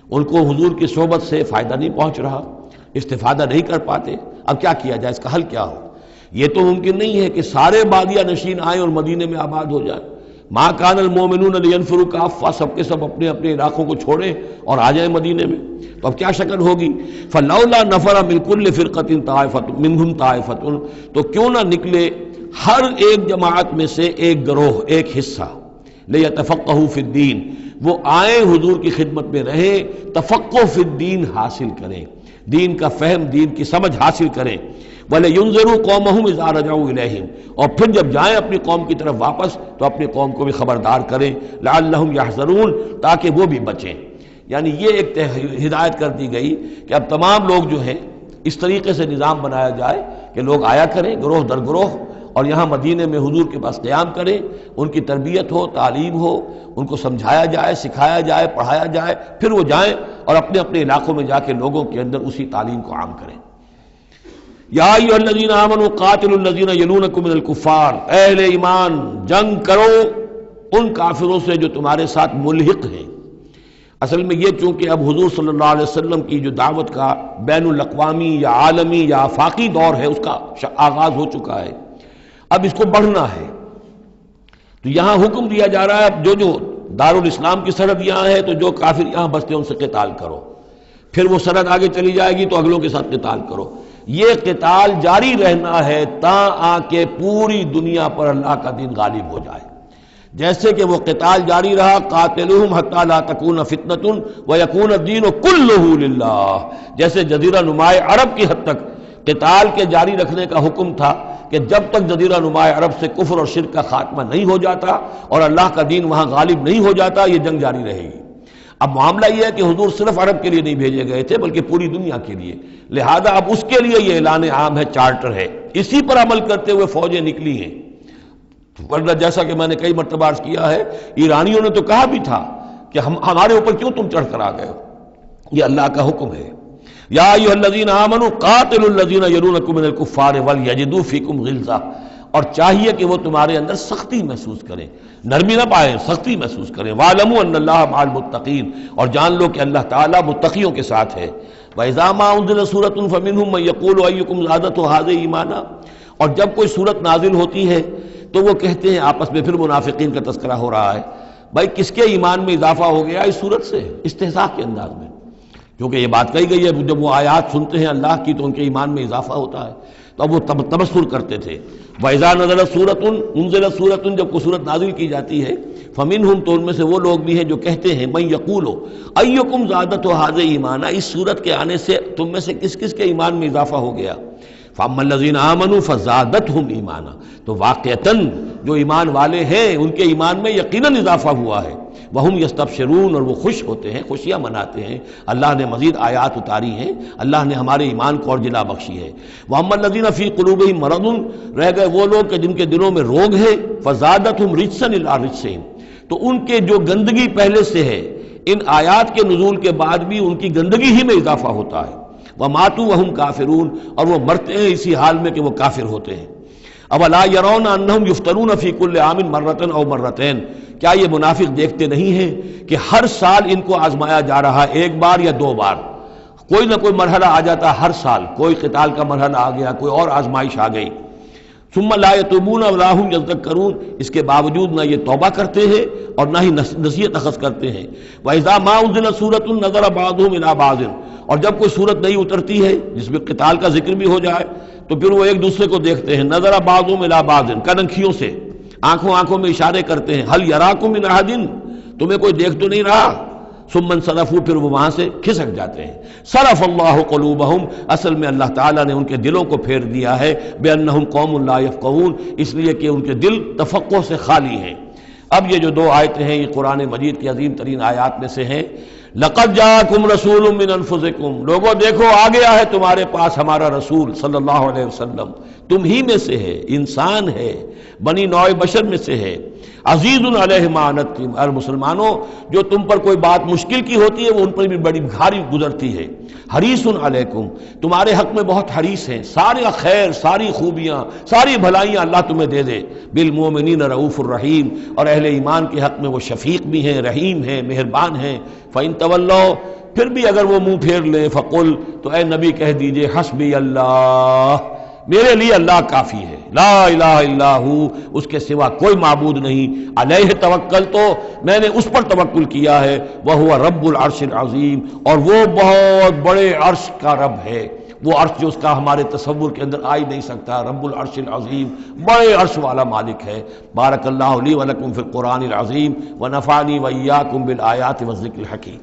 ان کو حضور کی صحبت سے فائدہ نہیں پہنچ رہا، استفادہ نہیں کر پاتے۔ اب کیا کیا جائے، اس کا حل کیا ہو؟ یہ تو ممکن نہیں ہے کہ سارے بادیہ نشین آئیں اور مدینے میں آباد ہو جائیں۔ ما کان المؤمنون لینفروا کافہ، سب کے سب اپنے اپنے علاقوں کو چھوڑیں اور آ جائیں مدینے میں، تو اب کیا شکل ہوگی؟ فلولا نفر من کل فرقۃ طائفۃ منہم طائفۃ، تو کیوں نہ نکلے ہر ایک جماعت میں سے ایک گروہ، ایک حصہ، لیتفقہوا فی الدین، وہ آئیں حضور کی خدمت میں رہیں، تفقہ فی الدین حاصل کریں، دین کا فہم، دین کی سمجھ حاصل کریں۔ وَلَيُنذِرُوا قَوْمَهُمْ إِذَا رَجَعُوا إِلَيْهِمْ، اور پھر جب جائیں اپنی قوم کی طرف واپس تو اپنی قوم کو بھی خبردار کریں، لَعَلَّهُمْ يَحْذَرُونَ، تاکہ وہ بھی بچیں۔ یعنی یہ ایک ہدایت کر دی گئی کہ اب تمام لوگ جو ہیں اس طریقے سے نظام بنایا جائے کہ لوگ آیا کریں گروہ در گروہ، اور یہاں مدینے میں حضور کے پاس قیام کریں، ان کی تربیت ہو، تعلیم ہو، ان کو سمجھایا جائے، سکھایا جائے، پڑھایا جائے، پھر وہ جائیں اور اپنے اپنے علاقوں میں جا کے لوگوں کے اندر اسی تعلیم کو عام کریں۔ یا ایھا الذین آمنوا قاتلوا الذین یلونکم من الکفار، اہل ایمان جنگ کرو ان کافروں سے جو تمہارے ساتھ ملحق ہیں۔ اصل میں یہ چونکہ اب حضور صلی اللہ علیہ وسلم کی جو دعوت کا بین الاقوامی یا عالمی یا آفاقی دور ہے، اس کا آغاز ہو چکا ہے، اب اس کو بڑھنا ہے، تو یہاں حکم دیا جا رہا ہے اب جو دارالاسلام کی سرحد یہاں ہے تو جو کافر یہاں بستے ہیں ان سے قتال کرو، پھر وہ سرحد آگے چلی جائے گی تو اگلوں کے ساتھ قتال کرو۔ یہ قتال جاری رہنا ہے تاں آ کے پوری دنیا پر اللہ کا دین غالب ہو جائے۔ جیسے کہ وہ قتال جاری رہا، قاتلوہم حتی لا تکون فتنۃ ویکون الدین کلہ للہ، جیسے جزیرہ نمائے عرب کی حد تک قتال کے جاری رکھنے کا حکم تھا کہ جب تک جزیرہ نمائے عرب سے کفر اور شرک کا خاتمہ نہیں ہو جاتا اور اللہ کا دین وہاں غالب نہیں ہو جاتا، یہ جنگ جاری رہے گی۔ اب معاملہ یہ ہے کہ حضور صرف عرب کے لیے نہیں بھیجے گئے تھے بلکہ پوری دنیا کے لیے، لہذا اب اس کے لیے یہ اعلان عام ہے، چارٹر ہے، اسی پر عمل کرتے ہوئے فوجیں نکلی ہیں۔ ورنہ جیسا کہ میں نے کئی مرتبہ عرض کیا ہے، ایرانیوں نے تو کہا بھی تھا کہ ہمارے اوپر کیوں تم چڑھ کر آ گئے ہو، یہ اللہ کا حکم ہے۔ یا ایھا الذین آمنوا قاتلوا الذین یلونکم من الکفار ولیجدوا فیکم غلظہ، اور چاہیے کہ وہ تمہارے اندر سختی محسوس کریں، نرمی نہ پائیں، سختی محسوس کریں۔ وَاعْلَمُوا أَنَّ اللَّهَ مَعَ الْمُتَّقِينَ، اور جان لو کہ اللہ تعالیٰ متقیوں کے ساتھ ہے۔ وَإِذَا مَا أُنزِلَتْ سُورَةٌ فَمِنْهُم مَّن يَقُولُ أَيُّكُمْ زَادَتْهُ هَٰذِهِ ایمانا، اور جب کوئی سورت نازل ہوتی ہے تو وہ کہتے ہیں آپس میں، پھر منافقین کا تذکرہ ہو رہا ہے، بھائی کس کے ایمان میں اضافہ ہو گیا اس سورت سے، استہزاء کے انداز میں، کیونکہ یہ بات کہی گئی ہے جب وہ آیات سنتے ہیں اللہ کی تو ان کے ایمان میں اضافہ ہوتا ہے، تو اب وہ تبصر کرتے تھے۔ وَإِذَا نَزَلَتْ سُورَةٌ أُنزِلَتْ سُورَةٌ، جب کوئی سورت نازل کی جاتی ہے، فَمِنْهُمْ، تو ان میں سے وہ لوگ بھی ہیں جو کہتے ہیں، مَن یقول أَيُّكُمْ زَادَتْهُ هَٰذِهِ ایمانا، اس سورت کے آنے سے تم میں سے کس کس کے ایمان میں اضافہ ہو گیا۔ فَأَمَّا الَّذِينَ آمَنُوا فَزَادَتْهُمْ ایمانا، تو واقعتاً جو ایمان والے ہیں ان کے ایمان میں یقیناً اضافہ ہوا ہے۔ وَهُمْ يَسْتَبْشِرُونَ، اور وہ خوش ہوتے ہیں، خوشیاں مناتے ہیں، اللہ نے مزید آیات اتاری ہیں، اللہ نے ہمارے ایمان کو اور جلا بخشی ہے۔ وَأَمَّا الَّذِينَ فِي قُلُوبِهِم مَرَضٌ، رہ گئے وہ لوگ کہ جن کے دلوں میں روگ ہے، فَزَادَتْهُمْ رِجْسًا إِلَىٰ رِجْسِهِمْ، تو ان کے جو گندگی پہلے سے ہے ان آیات کے نزول کے بعد بھی ان کی گندگی ہی میں اضافہ ہوتا ہے۔ وَمَاتُوا وَهُمْ كَافِرُونَ، اور وہ مرتے ہیں اسی حال میں کہ وہ کافر ہوتے ہیں۔ اولا يرون انہم یفتنون فی کل عام مرۃ او مرتین، کیا یہ منافق دیکھتے نہیں ہیں کہ ہر سال ان کو آزمایا جا رہا ہے، ایک بار یا دو بار، کوئی نہ کوئی مرحلہ آ جاتا ہے، ہر سال کوئی قتال کا مرحلہ آ گیا، کوئی اور آزمائش آ گئی۔ ثم لا یتوبون ولا هم یذکرون، اس کے باوجود نہ یہ توبہ کرتے ہیں اور نہ ہی نصیحت اخذ کرتے ہیں۔ وَإِذَا مَا أُنزِلَتْ سُورَةٌ نَظَرَ بَعْضُهُمْ إِلَىٰ بَعْضٍ، اور جب کوئی صورت نئی اترتی ہے جس میں قتال کا ذکر بھی ہو جائے تو پھر وہ ایک دوسرے کو دیکھتے ہیں، نظر بعضهم الى بعض، کنکھیوں سے، آنکھوں میں اشارے کرتے ہیں، هل يراكم من احد، تمہیں کوئی دیکھ تو نہیں رہا؟ ثم انصرفوا، پھر وہ وہاں سے کھسک جاتے ہیں۔ صرف اللہ قلوبہم، اصل میں اللہ تعالیٰ نے ان کے دلوں کو پھیر دیا ہے، بانہم قوم لا یفقہون، اس لیے کہ ان کے دل تفقہ سے خالی ہیں۔ اب یہ جو دو آیتیں ہیں یہ قرآن مجید کی عظیم ترین آیات میں سے ہیں، لقد جاءکم رسول من انفسکم، لوگوں دیکھو آ گیا ہے تمہارے پاس ہمارا رسول صلی اللہ علیہ وسلم، تم ہی میں سے ہے، انسان ہے، بنی نوع بشر میں سے ہے، عزیز علیہ ما عنتم، اور مسلمانوں جو تم پر کوئی بات مشکل کی ہوتی ہے وہ ان پر بھی بڑی بھاری گزرتی ہے، حریص علیکم، تمہارے حق میں بہت حریص ہیں، سارے خیر، ساری خوبیاں، ساری بھلائیاں اللہ تمہیں دے دے، بالمومنین رؤوف الرحیم، اور اہل ایمان کے حق میں وہ شفیق بھی ہیں، رحیم ہیں، مہربان ہیں۔ فَإِن تَوَلَّوْا، پھر بھی اگر وہ منہ پھیر لیں، فقل، تو اے نبی کہہ دیجئے، حسبی اللہ، میرے لیے اللہ کافی ہے، لا الہ الا ہو، اس کے سوا کوئی معبود نہیں، علیہ توکل، تو میں نے اس پر توکل کیا ہے، وہو رب العرش العظیم، اور وہ بہت بڑے عرش کا رب ہے، وہ عرش جو اس کا ہمارے تصور کے اندر آ ہی نہیں سکتا، رب العرش العظیم، بڑے عرش والا مالک ہے۔ بارک اللہ لی ولکم فی القرآن العظیم ونفعنی وإیاکم بالآیات والذکر الحکیم۔